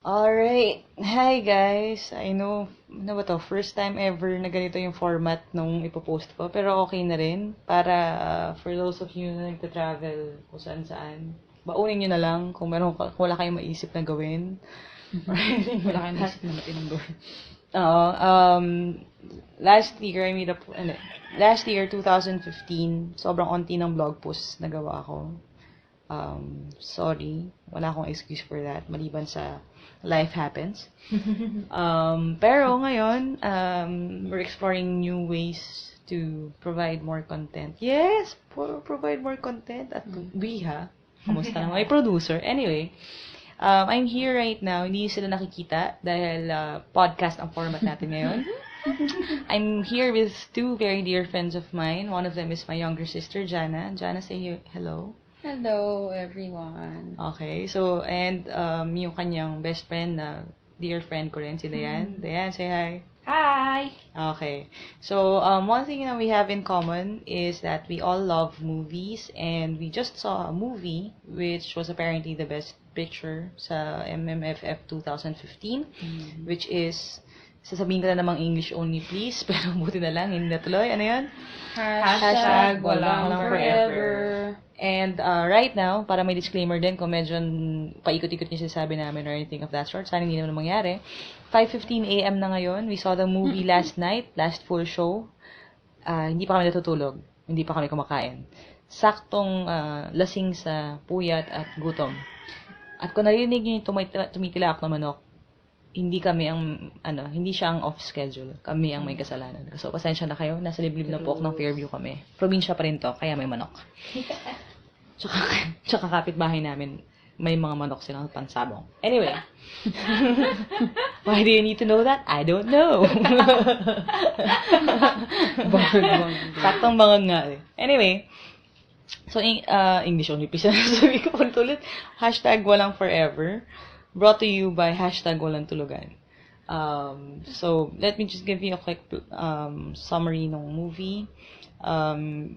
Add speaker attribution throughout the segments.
Speaker 1: Alright. Hi guys. I know, ano ba to? First time ever na ganito yung format nung ipopost ko. Pero okay na rin. Para for those of you na nagta-travel kung saan saan, baunin nyo na lang kung wala kayong maisip na gawin.
Speaker 2: Wala kang isip na matinong gawin.
Speaker 1: Oo. Last year, last year, 2015, sobrang onti ng blog post na gawa ko. Sorry, wala akong excuse for that, maliban sa life happens. Pero ngayon, we're exploring new ways to provide more content. Yes, provide more content. At we kamusta na may producer? Anyway, I'm here right now. Hindi sila nakikita dahil podcast ang format natin ngayon. I'm here with two very dear friends of mine. One of them is my younger sister, Jana. Jana, say hello.
Speaker 2: Hello, everyone.
Speaker 1: Okay, so, and yung kanyang best friend na dear friend ko rin, si Dayan. Dayan, say hi.
Speaker 2: Hi!
Speaker 1: Okay, so one thing that we have in common is that we all love movies, and we just saw a movie which was apparently the best picture sa MMFF 2015, which is, sasabihin ko na namang English only please, pero buti na lang, hindi natuloy. Ano yan?
Speaker 2: Hashtag walang forever.
Speaker 1: And right now, para may disclaimer din, kung medyo paikot-ikot niyo sinasabi namin or anything of that sort, sana hindi naman mangyari. 5:15 a.m. na ngayon. We saw the movie last night, last full show. Hindi pa kami natutulog. Hindi pa kami kumakain. Saktong lasing sa puyat at gutom. At kung narinig niyo yung tumitilak na manok, hindi siya ang off schedule. Kami ang may kasalanan. So, pasensya na kayo. Nasa liblib na pook ng Fairview kami. Probinsya pa rin to, kaya may manok. Tsaka kapitbahay namin, may mga manok silang pansabong. Anyway. Why do you need to know that? I don't know. Saktong bangag nga eh. Anyway. So, English only. Please, sabi ko ulit. Hashtag walang forever. Brought to you by hashtag walang tulugan. So, let me just give you a quick summary ng movie.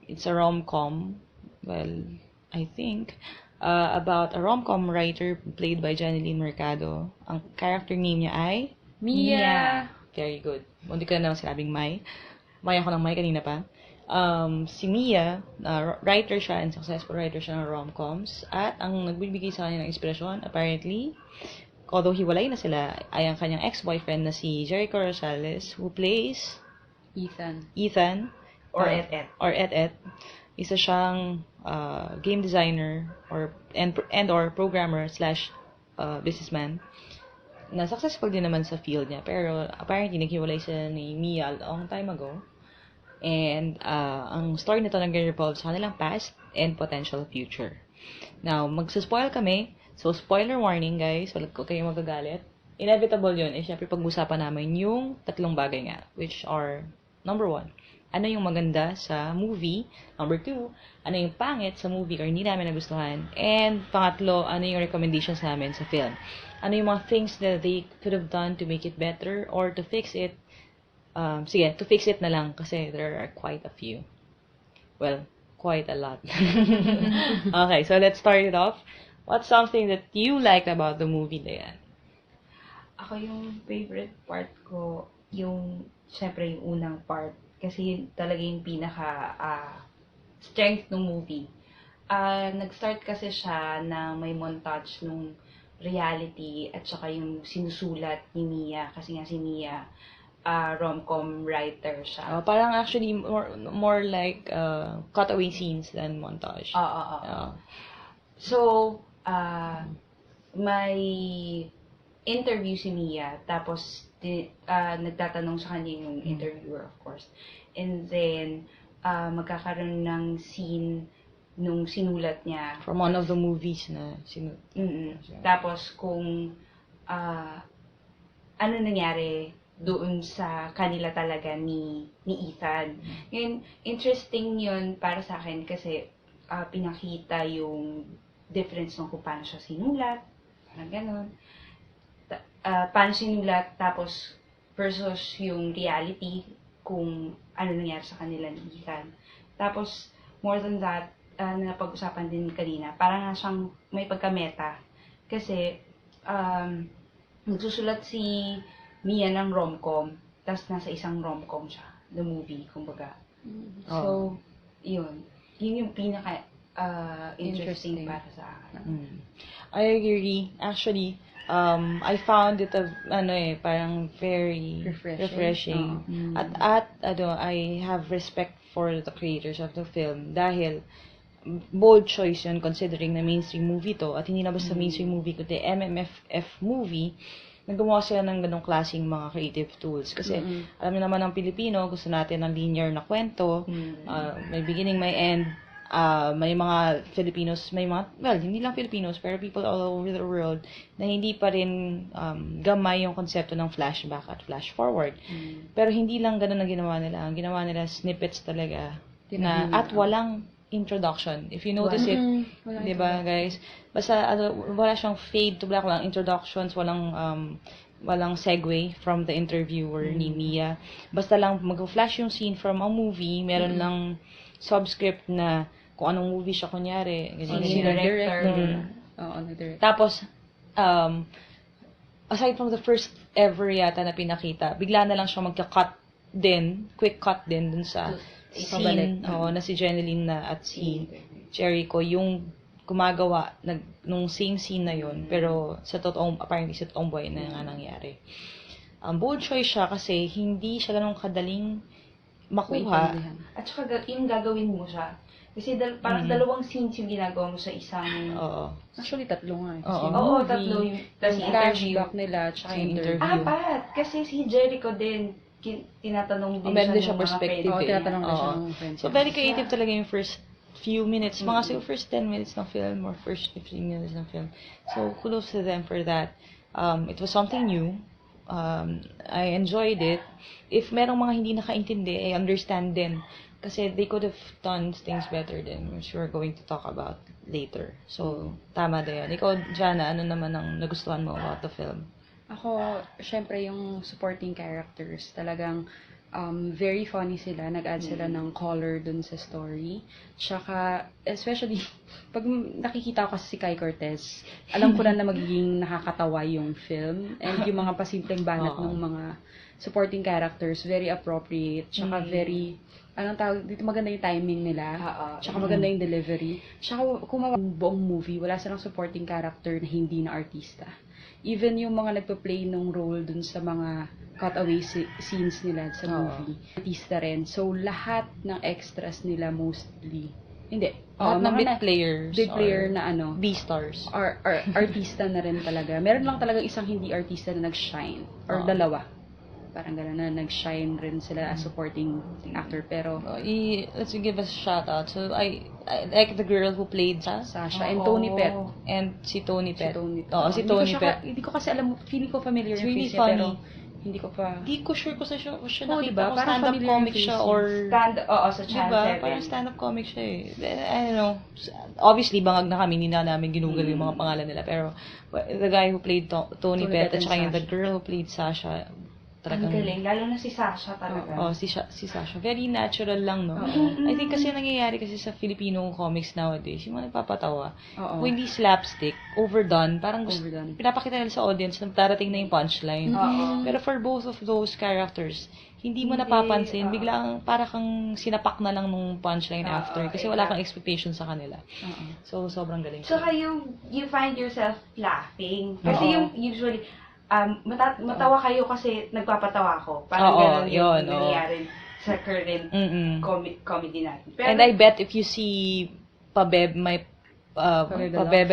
Speaker 1: It's a rom-com. Well, I think about a rom-com writer played by Janeline Mercado. Ang character name niya ay
Speaker 2: Mia.
Speaker 1: Very good. Hindi ko na naman sinabing Mai. May ako ng Mai kanina pa. Si Mia, writer siya and successful writer siya ng rom-coms. At ang nagbibigay sa kanya ng inspirasyon, apparently, although hiwalay na sila, ay ang kanyang ex-boyfriend na si Jericho Rosales, who plays Ethan.
Speaker 2: Or
Speaker 1: Et. Isa siyang game designer or programmer / businessman na successful din naman sa field niya. Pero apparently, naghiwalay sila ni Mia a long time ago. And ang story nito nag-revolve sa kanilang past and potential future. Now, magsa-spoil kami. So, spoiler warning, guys. Wala ko kayong magagalit. Inevitable yun. Siyempre, pag-usapan namin yung tatlong bagay nga. Which are, number 1, ano yung maganda sa movie? Number 2, ano yung pangit sa movie or hindi namin nagustuhan? And pangatlo, ano yung recommendations namin sa film? Ano yung mga things that they could have done to make it better or to fix it? To fix it na lang kasi there are quite a few. Well, quite a lot. Okay, so let's start it off. What's something that you liked about the movie, Dayan?
Speaker 3: Ako yung favorite part ko, syempre yung unang part. Kasi yun talaga yung pinaka strength ng movie. Nag-start kasi siya na may montage nung reality at saka yung sinusulat ni Mia. Kasi nga si Mia, rom-com writer siya.
Speaker 1: Parang actually more like cutaway scenes than montage.
Speaker 3: So, may interview si Mia, tapos nagtatanong sa kanya yung interviewer, of course. And then, magkakaroon ng scene nung sinulat niya.
Speaker 1: From one of the movies na sinulat.
Speaker 3: Tapos, kung ano nangyari doon sa kanila talaga ni Ethan. Ngayon, interesting yun para sa akin kasi pinakita yung difference ng kung paano siya sinulat, parang ganon. Paano sinulat, tapos versus yung reality kung ano nangyari sa kanila ni Ethan. Tapos, more than that, na napag-usapan din kanina, parang nga siyang may pagka-meta. Kasi, Nagsusulat si Mia ng rom-com, tapos nasa isang rom-com siya, the movie, kumbaga. So, yun. Yun yung pinaka interesting
Speaker 2: Interesting.
Speaker 3: para sa akin.
Speaker 1: I agree. Actually, I found it parang very refreshing. At I have respect for the creators of the film dahil bold choice yun considering na mainstream movie to at hindi na basta mainstream movie kundi MMFF movie na gumawa sila ng ganong klaseng mga creative tools. Kasi alam niyo naman ng Pilipino, gusto natin ng linear na kwento, may beginning, may end. May mga Filipinos, hindi lang Filipinos, pero people all over the world na hindi pa rin gamay yung konsepto ng flashback at flash forward. Pero hindi lang ganun ang ginawa nila. Ang ginawa nila snippets talaga at walang introduction. If you notice it, di ba guys? Basta wala siyang fade to black, walang introductions, walang segue from the interviewer ni Mia. Basta lang mag-flash yung scene from a movie, meron lang subscript na kung anong movie siya kunyari.
Speaker 3: Sino yung director.
Speaker 2: Director.
Speaker 1: Tapos, aside from the first ever yata na pinakita, bigla na lang siya quick cut din dun sa scene, na si Jeneline at si Jericho, yung gumagawa nung same scene na yun, pero apparently sa totoong buhay na nga nangyari. Bold choice siya kasi hindi siya ganun kadaling makuha.
Speaker 3: At saka yung gagawin mo siya. Kasi parang dalawang scenes yung ginagawa mo sa isang...
Speaker 2: Actually, tatlo nga.
Speaker 3: Oo, tatlo yung
Speaker 2: flashback nila, tsaka yung interview.
Speaker 3: Apat! Kasi si Jericho din, tinatanong din
Speaker 1: meron din siya
Speaker 3: siya ng mga
Speaker 1: perspective.
Speaker 3: friends.
Speaker 2: Tinatanong din siya ng friends.
Speaker 1: So, very creative talaga yung first few minutes. Mga siguro first 10 minutes ng film or first 15 minutes ng film. So, kudos to them for that. It was something new. I enjoyed it. If merong mga hindi nakaintindi, I understand din. Kasi they could have done things better than which we're going to talk about later. So, tama na yun. Ikaw, Jana, ano naman ang nagustuhan mo about the film?
Speaker 2: Ako, syempre yung supporting characters, talagang very funny sila. Nag-add sila ng color dun sa story. Tsaka, especially, pag nakikita ko kasi si Kai Cortez, alam ko na magiging nakakatawa yung film. And yung mga pasimpleng banat ng mga supporting characters, very appropriate. Tsaka very... Anong tawag dito, maganda yung timing nila. Tsaka maganda yung delivery. Tsaka kung buong movie, wala silang supporting character na hindi na artista. Even yung mga nagpa-play ng role dun sa mga cutaway scenes nila sa movie, artista rin. So, lahat ng extras nila mostly, hindi.
Speaker 1: Lahat ng bit
Speaker 2: player na
Speaker 1: B-stars.
Speaker 2: Artista na rin talaga. Meron lang talaga isang hindi artista na nag-shine. Or dalawa. Parang gano'n na nag-shine rin sila as supporting actor. Pero,
Speaker 1: let's give a shout out. So, I like the girl who played
Speaker 2: Sasha and Tony Pett.
Speaker 1: And si Tony Pett.
Speaker 2: Si Tony Pett. Hindi ko kasi alam, feeling ko familiar yung face niya, pero hindi ko pa...
Speaker 1: Hindi ko sure kung siya nakita
Speaker 2: diba?
Speaker 1: ko stand-up comic siya or...
Speaker 3: sa Channel 7.
Speaker 1: Parang stand-up comic siya eh. I don't know. Obviously, bangag na kami, hindi na namin ginugal yung mga pangalan nila. Pero, the guy who played Tony Pett at saka yung the girl who played Sasha,
Speaker 3: Ang galing, lalo na si Sasha talaga.
Speaker 1: Si Sasha. Very natural lang, no? I think kasi nangyayari kasi sa Filipino comics nowadays, yung mga nagpapatawa, kung hindi slapstick, overdone, parang pinapakita nila sa audience na darating na yung punchline. Pero for both of those characters, hindi mo napapansin, biglang para kang sinapak na lang nung punchline after kasi wala kang expectation sa kanila. So, sobrang galing.
Speaker 3: So, you find yourself laughing. Kasi yung usually, matawa kayo kasi nagpapatawa ako. Parang gano'n yung nangyayari sa current comedy natin. Pero,
Speaker 1: and I bet if you see Pabebe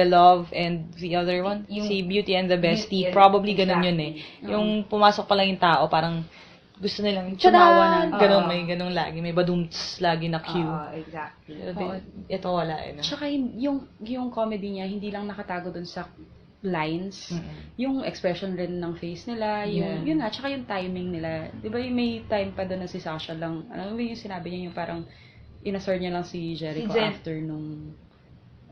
Speaker 1: Love and the other one, si Beauty and the Bestie, probably ganun yun eh. Yung pumasok pa lang yung tao, parang gusto nilang tumawa na ganun, may ganun lagi. May badumts lagi na cue.
Speaker 3: Exactly.
Speaker 1: Ito wala eh. No?
Speaker 2: Tsaka yung comedy niya, hindi lang nakatago dun sa lines, yung expression rin ng face nila, yun nga, tsaka yung timing nila. Di ba may time pa doon na si Sasha lang, ano yung sinabi niya, yung parang inasor niya lang si Jericho after nung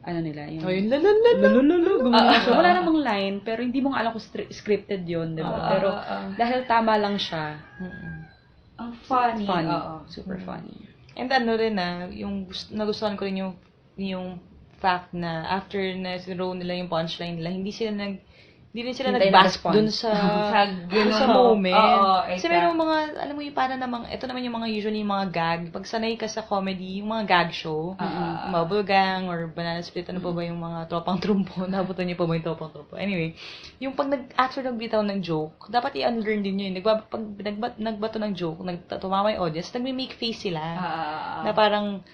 Speaker 2: nila, yung so, wala namang line, pero hindi mo nga alam kung scripted yun, di ba? Pero dahil tama lang siya,
Speaker 3: ang funny.
Speaker 2: Super funny.
Speaker 1: And rin yung nagustuhan ko rin yung fact na after na throw nila yung punchline nila, hindi Hindi rin sila
Speaker 2: Hintay na
Speaker 1: nag-bask
Speaker 2: response.
Speaker 1: dun sa
Speaker 3: ganun,
Speaker 1: sa moment.
Speaker 3: Oo,
Speaker 1: Kasi
Speaker 3: exact.
Speaker 1: merong mga, alam mo yung para namang, ito naman yung mga usually yung mga gag. Pag sanay ka sa comedy, yung mga gag show, yung mga Bulgang or Banana Split, ano pa ba yung mga tropang trumpo, nabutan niyo pa ba yung tropang trumpo? Anyway, yung pag after nagbitaw ng joke, dapat i-unlearn din yun. Pag nagbato ng joke, tumama yung audience, nagme-make face sila. Na parang,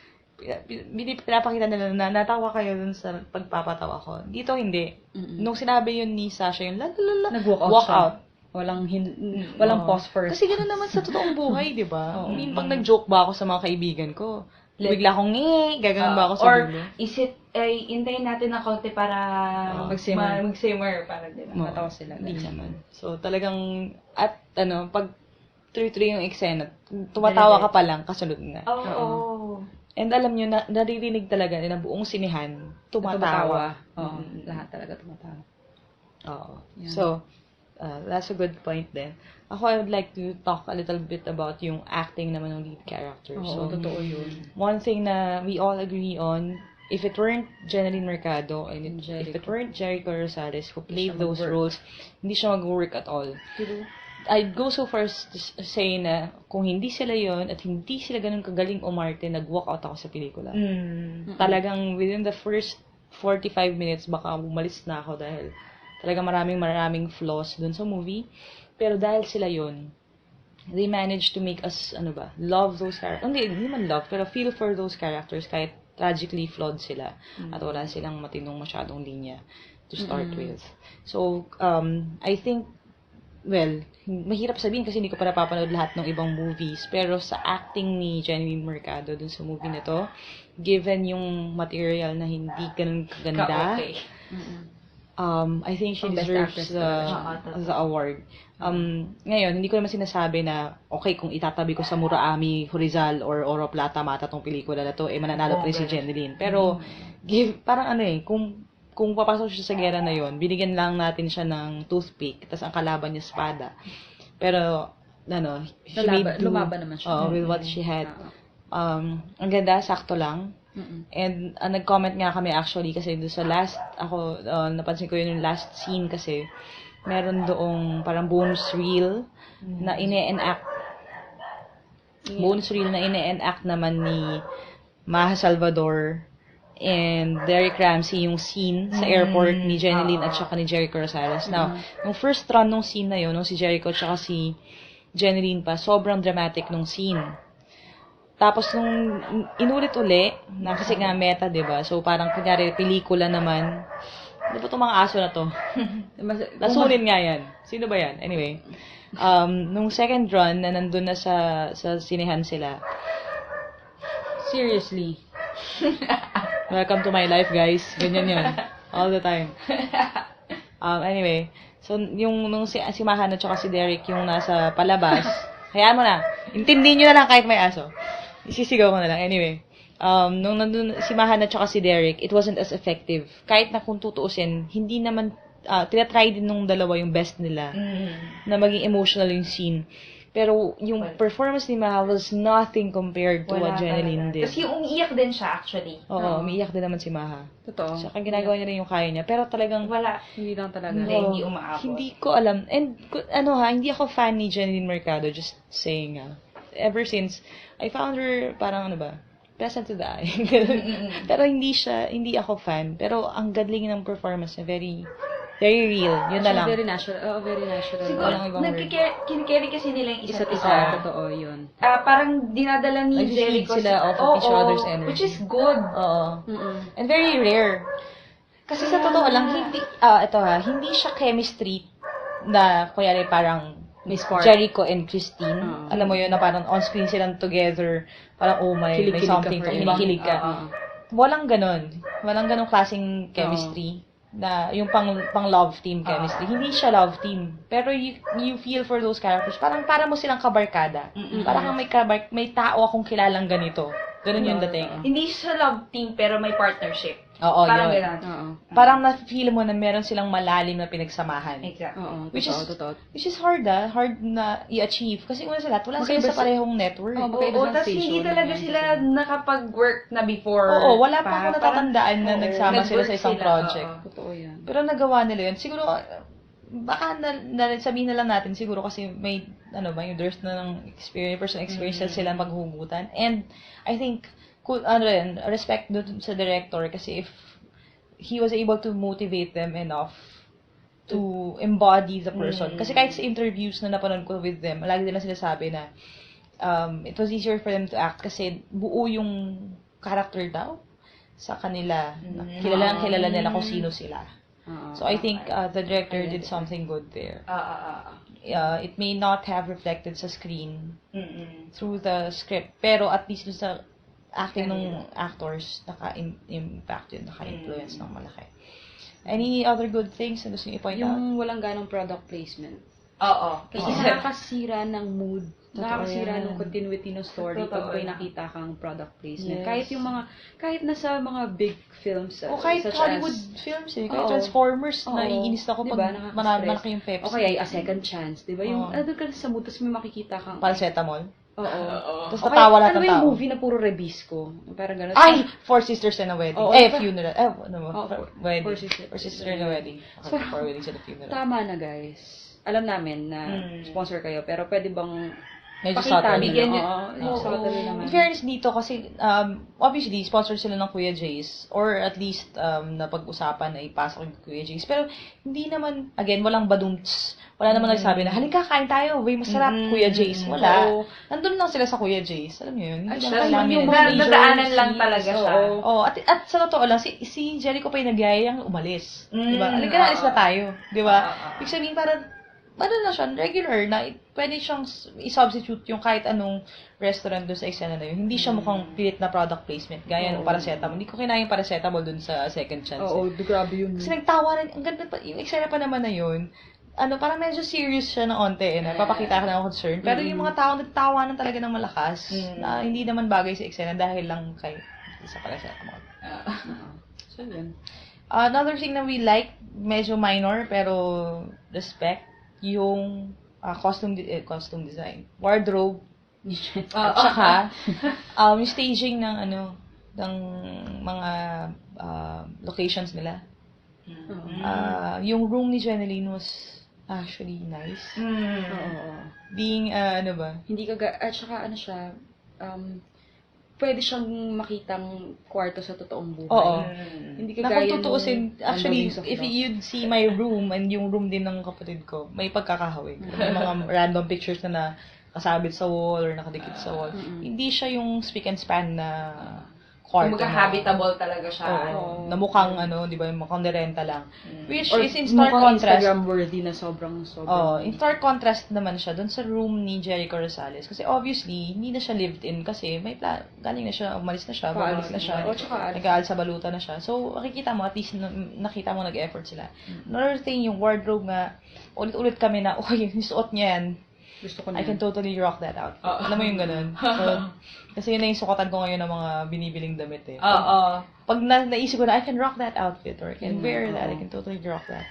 Speaker 1: pinapakita nila na natawa kayo dun sa pagpapatawa ko. Dito hindi. Nung sinabi yun ni Sasha yung
Speaker 2: Nag-walk out
Speaker 1: walk
Speaker 2: siya.
Speaker 1: out.
Speaker 2: Walang pause first.
Speaker 1: Kasi gano'n naman sa totoong buhay, di ba? I mean, pag nag-joke ba ako sa mga kaibigan ko, bigla akong gaganon ba ako sa
Speaker 3: or
Speaker 1: dulo?
Speaker 3: is it, intayin natin ng konti para
Speaker 2: mag-simmer.
Speaker 3: mag-simmer. Para din.
Speaker 2: Matawa sila.
Speaker 1: Hindi naman. So, talagang, at pag tuloy-tuloy yung eksena, tumatawa ka pa lang, kasunod na.
Speaker 3: Oo.
Speaker 1: And alam nyo, naririnig talaga na buong sinihan, tumatawa.
Speaker 2: Oo. Lahat talaga tumatawa.
Speaker 1: Oo.
Speaker 2: Yeah.
Speaker 1: So, that's a good point then. Ako, I would like to talk a little bit about yung acting naman ng lead character.
Speaker 2: Oo,
Speaker 1: So,
Speaker 2: totoo yun.
Speaker 1: one thing na we all agree on, if it weren't Jeneline Mercado and if it weren't Jericho Rosales who played those roles, hindi siya mag-work at all. I'd go so far as to say na kung hindi sila yon at hindi sila ganun kagaling umarte, nag-walk out ako sa pelikula. Talagang within the first 45 minutes, baka umalis na ako dahil talaga maraming flaws dun sa movie. Pero dahil sila yon, they managed to make us, love those characters. Hindi man love, pero feel for those characters kahit tragically flawed sila at wala silang matinong masyadong linya to start with. So, I think, well, mahirap sabihin kasi hindi ko pa napapanood lahat ng ibang movies. Pero sa acting ni Jeneline Mercado dun sa movie na to, given yung material na hindi ganun kaganda,
Speaker 3: Okay.
Speaker 1: I think she
Speaker 2: Best
Speaker 1: deserves
Speaker 2: actress
Speaker 1: the award. Ngayon, hindi ko naman sinasabi na, okay, kung itatabi ko sa Muraami, Horizal, or Oro Plata mata tong pelikula na to, mananalo pa rin si Jeneline. Pero, parang kung papasok siya sa gera na yon, binigyan lang natin siya ng toothpick, tapos ang kalaban niya espada. Pero, she made do
Speaker 2: lumaban naman siya.
Speaker 1: with what she had. Ang ganda, sakto lang. And nag-comment nga kami actually kasi doon sa last, napansin ko yun yung last scene kasi meron doong parang bonus reel na ine-enact. Bonus reel na ine-enact naman ni Maha Salvador and Derek Ramsey yung scene sa airport ni Jeneline at saka ni Jericho Rosales. Now, nung first run nung scene na yun, nung si Jericho at saka si Jeneline pa, sobrang dramatic nung scene. Tapos nung inulit uli, na kasi nga meta, diba? So parang kunyari pelikula naman. Ano ba itong mga aso na to? Lasunin nga yan. Sino ba yan? Anyway. Nung second run na nandun na sa sinehan sila.
Speaker 2: Seriously.
Speaker 1: Welcome to my life, guys. Ganyan yun. All the time. Anyway. So, nung si Mahan at saka si Derek yung nasa palabas, hayaan mo na. Intindihin nyo na lang kahit may aso. Isisigaw ko na lang. Anyway. Nung nandun si Mahan at saka si Derek, it wasn't as effective. Kahit na kung tutuusin, hindi naman, tinatry din nung dalawa yung best nila na maging emotional yung scene. Pero yung performance ni Maha was nothing compared to what Jeneline did.
Speaker 3: Kasi yung umiiyak din siya actually.
Speaker 1: Oo, umiiyak din naman si Maha.
Speaker 2: Totoo.
Speaker 1: Saka ginagawa niya rin yung kaya niya. Pero talagang,
Speaker 2: Hindi lang talaga.
Speaker 3: Hindi umaabot.
Speaker 1: hindi ko alam. And, hindi ako fan ni Jeneline Mercado, just saying, ever since, I found her, parang pleasant to the eye. Pero hindi ako fan. Pero ang gadling ng performance niya, very, very real. Yun na lang.
Speaker 2: Very natural. Very natural.
Speaker 3: Siguro,
Speaker 1: Walang ibang word.
Speaker 3: kinikerry kasi nila yung isa't isa.
Speaker 2: Totoo yun.
Speaker 3: Parang dinadala ni
Speaker 1: Nag-feed
Speaker 3: Jericho
Speaker 1: sila off of each other's energy.
Speaker 3: Which is good.
Speaker 1: Oo. And very rare. Kasi sa totoo lang, hindi siya chemistry na, kunyari, parang
Speaker 2: Miss Park.
Speaker 1: Jericho and Christine. Alam mo yun, na parang on-screen silang together. Parang, oh my, may something ka, kinikilig ka. Walang ganon. Walang ganong klaseng chemistry. Na yung pang love team chemistry. Hindi siya love team. Pero you feel for those characters. Parang para mo silang kabarkada. Parang may tao akong kilalang ganito. Ganon yung dating.
Speaker 3: Hindi siya love team pero may partnership.
Speaker 1: Oo,
Speaker 3: Parang
Speaker 1: yun.
Speaker 3: gano'n.
Speaker 1: Parang na-feel mo na meron silang malalim na pinagsamahan.
Speaker 3: Exactly.
Speaker 1: Which is hard na i-achieve. Kasi una sa lahat, wala sila sa parehong network.
Speaker 3: Oo, tapos hindi talaga sila nakapag-work na before.
Speaker 1: Oo, wala pa ako natatandaan na nagsama sila sa isang project.
Speaker 2: Totoo yan.
Speaker 1: Pero nagawa nila yun. Siguro, baka sabihin na lang natin siguro kasi may, there's na ng experience, personal experience sila maghugutan. And, I think, respect dun sa director kasi if he was able to motivate them enough to embody the person. Kasi kahit sa interviews na napanood ko with them, lagi nila sinasabi na it was easier for them to act kasi buo yung character daw sa kanila. Kilala nila kung sino sila. So I think the director did something good there. It may not have reflected sa screen through the script, pero at least sa acting ng actors, naka-impact yun, naka-influence ng malaki. Any other good things na gusto niyo i-point out?
Speaker 2: Yung walang ganong product placement.
Speaker 3: Oo.
Speaker 2: Kasi nakakasira ng mood. Nakakasira
Speaker 1: yan.
Speaker 2: ng continuity ng story
Speaker 3: Totoo
Speaker 2: pag may
Speaker 3: yan.
Speaker 2: nakita kang product placement.
Speaker 1: Yes.
Speaker 2: Kahit nasa mga big films.
Speaker 1: O kahit
Speaker 2: such
Speaker 1: Hollywood
Speaker 2: as,
Speaker 1: films eh. Kahit
Speaker 2: Oo.
Speaker 1: Transformers,
Speaker 2: Oo.
Speaker 1: naiinis ako
Speaker 2: Diba?
Speaker 1: pag
Speaker 2: Nakaka-stress.
Speaker 1: malaki yung Pepsi.
Speaker 2: O kaya A Second Chance, di ba? Yung,
Speaker 1: Oo.
Speaker 2: doon ka sa mood, tapos may makikita kang...
Speaker 1: Paracetamol.
Speaker 2: Oo.
Speaker 1: Tapos
Speaker 2: O kaya,
Speaker 1: tatawa lahat
Speaker 2: ano
Speaker 1: ng
Speaker 2: ba yung
Speaker 1: tao.
Speaker 2: movie na puro rebisco? Parang gano'n.
Speaker 1: Ay! Four Sisters and a Wedding.
Speaker 2: Oo,
Speaker 1: Funeral. Wedding.
Speaker 2: Four Sisters.
Speaker 1: Four Sisters and a Wedding.
Speaker 2: So,
Speaker 1: Four Weddings and a Funeral.
Speaker 2: Tama na, guys. Alam namin na sponsor kayo, pero pwede bang
Speaker 1: Medyo
Speaker 2: pakita
Speaker 1: subtle.
Speaker 2: nyo?
Speaker 3: Bigyan nyo-
Speaker 2: Oo, subtle naman.
Speaker 1: In fairness dito kasi, obviously, sponsored sila ng Kuya Jace or at least na pag-usapan na ipasok yung Kuya Jace. Pero hindi naman, again, walang badumts. Wala naman nagsabi na, halika, kain tayo, way masarap, Kuya Jace. Wala.
Speaker 2: Oo.
Speaker 1: Nandun lang sila sa Kuya Jace. Alam niyo yun? Hindi
Speaker 2: At
Speaker 1: lang
Speaker 2: saka
Speaker 1: namin.
Speaker 2: yung mga
Speaker 3: Nadaanan lang talaga siya.
Speaker 2: Oo.
Speaker 1: At sa totoo lang, si Jericho pa yung nagyayang umalis. Diba? Halika na, alis na tayo. Diba? Ibig sabihin, parang, na siya, regular na, pwede siyang i-substitute yung kahit anong restaurant doon sa eksena na yun. Hindi siya mukhang pilit na product placement, gaya ng paracetamol. Hindi ko kinain paracetamol doon sa Second Chance.
Speaker 2: Oo, grabe yun.
Speaker 1: Kasi nagtawanan, ang ganda pa, yung eksena pa naman na yun, parang medyo serious siya ng onte, papakita ka ng concern. Pero yung mga tao nagtawanan talaga ng malakas, na hindi naman bagay sa eksena dahil lang sa paracetamol.
Speaker 2: So, yun.
Speaker 1: Another thing na we like, medyo minor, pero respect, yung costume design. Wardrobe, at saka, yung staging ng ng mga locations nila. Yung room ni Jeneline was actually nice.
Speaker 2: Oo.
Speaker 1: Being,
Speaker 2: Hindi ka, at saka siya, pwede siyang makitang kwarto sa totoong buhay.
Speaker 1: Oo.
Speaker 2: Hindi
Speaker 1: Na
Speaker 2: kagaya
Speaker 1: kung tutuusin,
Speaker 2: nung
Speaker 1: actually,
Speaker 2: Wings of
Speaker 1: if
Speaker 2: Love.
Speaker 1: you'd see my room and yung room din ng kapatid ko, may pagkakahawig. May mga random pictures na nakasabit sa wall or nakadikit sa wall. Hindi siya yung speak and span na kwarto.
Speaker 3: Kumbaga habitable talaga siya.
Speaker 1: Oo. Na mukhang, di ba, yung mukhang nirenta lang. Which
Speaker 2: Or
Speaker 1: is in stark
Speaker 2: mukhang
Speaker 1: contrast.
Speaker 2: Instagram-worthy na sobrang.
Speaker 1: In stark contrast naman siya dun sa room ni Jericho Rosales. Kasi obviously, hindi na siya lived in kasi may galing na siya, umalis na siya, babalik na siya.
Speaker 2: O, tsaka
Speaker 1: Nag-aal sa baluta na siya. So, makikita mo, at least nakita mo nag-effort sila. Another thing, yung wardrobe nga, ulit-ulit kami na, yung suot niya yan.
Speaker 2: Gusto ko
Speaker 1: I
Speaker 2: na.
Speaker 1: can totally rock that out. Alam mo yung ganun. So, kasi yun na yung sukotan ko ngayon ng mga binibiling damit eh. Pag naisip ko na, I can rock that outfit or I can wear that, I can totally rock that.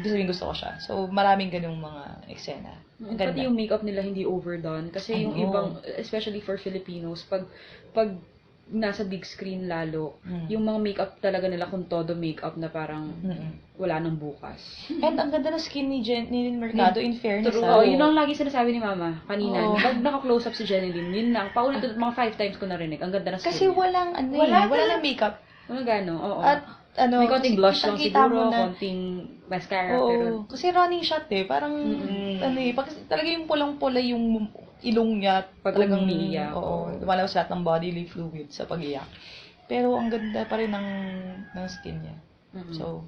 Speaker 1: Gusto ko siya. So, maraming ganung mga eksena. Ang
Speaker 2: Pati
Speaker 1: ganda.
Speaker 2: yung makeup nila hindi overdone. Kasi yung ibang, especially for Filipinos, pag nasa big screen lalo, yung mga makeup talaga nila kung todo makeup na parang wala nang bukas.
Speaker 1: And ang ganda na skin ni Jeneline Mercado, in fairness.
Speaker 2: Oo, yun ang lagi sinasabi ni Mama kanina.
Speaker 1: Oo.
Speaker 2: Pag naka-close up si Jeneline, yun lang. Paulit mga 5 times ko narinig. Ang ganda na skin
Speaker 1: Kasi
Speaker 2: niya.
Speaker 1: walang, wala lang makeup.
Speaker 2: Wala gano, oo.
Speaker 1: At,
Speaker 2: may konting
Speaker 1: kasi
Speaker 2: blush lang
Speaker 1: nakita
Speaker 2: siguro,
Speaker 1: mo na-
Speaker 2: konting mascara, pero...
Speaker 1: Oo, kasi running shot eh. Parang, pag talaga yung pulang-pula yung ilong niya.
Speaker 2: Pag
Speaker 1: talagang
Speaker 2: umiiyak.
Speaker 1: Oo, lumalabas lahat ng bodily fluid sa pag-iyak. Pero ang ganda pa rin ng skin niya. So,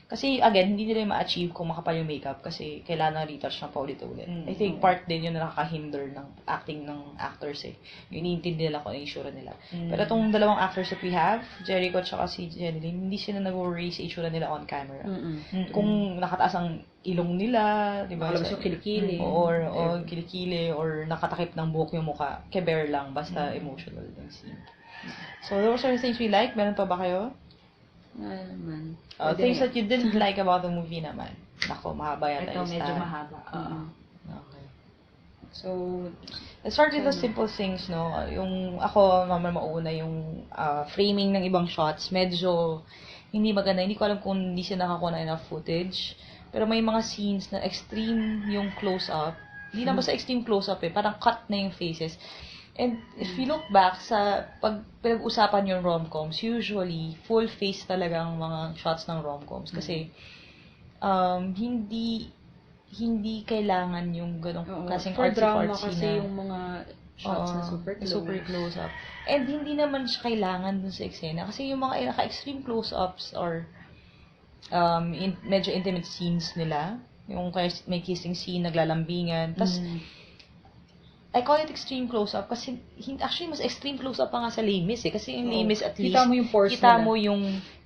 Speaker 1: kasi again, hindi nila ma-achieve kung makapal yung makeup kasi kailangan retouch na paulit-ulit. I think part din yun na nakaka-hinder ng acting ng actors eh. Yung iniintindi nila kung ano yung itsura nila. Pero itong dalawang actors that we have, Jericho at saka si Jeneline, hindi sila nag-worry sa itsura nila on camera. Kung nakataas ang ilong nila, di ba?
Speaker 2: Nakalabas yung kilikili.
Speaker 1: Or kilikili, or nakatakip ng buhok yung mukha. Keber lang, basta emotional yung scene. So, those are the things we like. Meron pa ba kayo?
Speaker 2: Naman.
Speaker 1: Things that you didn't like about the movie naman. Nako, mahaba yata
Speaker 3: Ito
Speaker 1: yung
Speaker 3: medyo
Speaker 1: listahan.
Speaker 3: mahaba.
Speaker 1: Okay.
Speaker 2: So,
Speaker 1: Let's start with the simple things, no? Yung ako, naman mauna, yung framing ng ibang shots, medyo hindi maganda. Hindi ko alam kung hindi sila nakakuha na enough footage. Pero may mga scenes na extreme yung close-up. Hindi na basta extreme close-up parang cut na yung faces. And if you look back sa pag pinag-usapan yung rom-coms, usually full face talaga ang mga shots ng rom-coms kasi hindi kailangan yung ganong klaseng
Speaker 2: for drama
Speaker 1: artsy-fartsy
Speaker 2: kasi
Speaker 1: na
Speaker 2: yung mga shots na super close
Speaker 1: up. And hindi naman siya kailangan dun sa eksena kasi yung mga naka-extreme close-ups or medyo intimate scenes nila, yung kaya may kissing scene, naglalambingan, tas I call it extreme close-up kasi actually mas extreme close-up pa nga sa Les Mis kasi yung Les Mis at least
Speaker 2: kita mo yung pores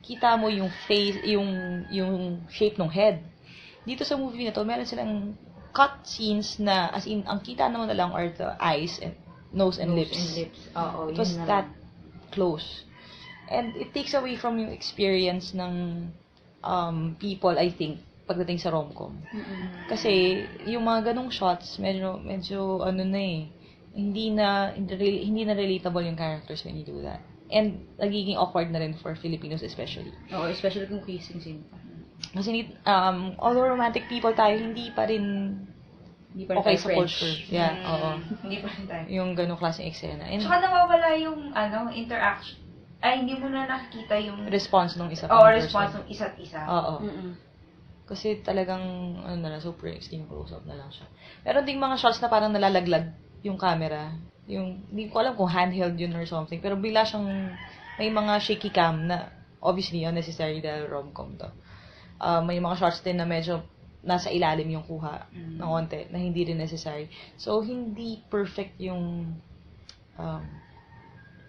Speaker 1: kita mo yung face, yung shape ng head. Dito sa movie na to, meron silang cut scenes na as in ang kita naman na lang are the eyes and nose and lips.
Speaker 3: Oo,
Speaker 1: It was
Speaker 3: yun na
Speaker 1: that
Speaker 3: lang.
Speaker 1: close. And it takes away from yung experience ng people, I think, pagdating sa rom-com. Kasi yung mga ganong shots, medyo hindi na relatable yung characters when you do that. And nagiging awkward na rin for Filipinos especially.
Speaker 2: Oo, especially kung kissing scene pa.
Speaker 1: Kasi although romantic people tayo, hindi pa rin okay sa culture. Yeah, oo.
Speaker 3: Hindi pa rin tayo.
Speaker 1: Yung ganong klaseng eksena. And
Speaker 3: Tsaka nawawala yung interaction. Ay, hindi mo na nakikita yung
Speaker 1: response ng isa
Speaker 3: Oo,
Speaker 1: pang
Speaker 3: response
Speaker 1: person.
Speaker 3: ng isa't isa.
Speaker 1: Oo. Kasi talagang, super extreme close-up na lang siya. Meron ding mga shots na parang nalalaglag yung camera. Hindi ko alam kung handheld yun or something. Pero bigla siyang, may mga shaky cam na, obviously, unnecessary dahil rom-com to. May mga shots din na medyo nasa ilalim yung kuha ng konti, na hindi rin necessary. So, hindi perfect yung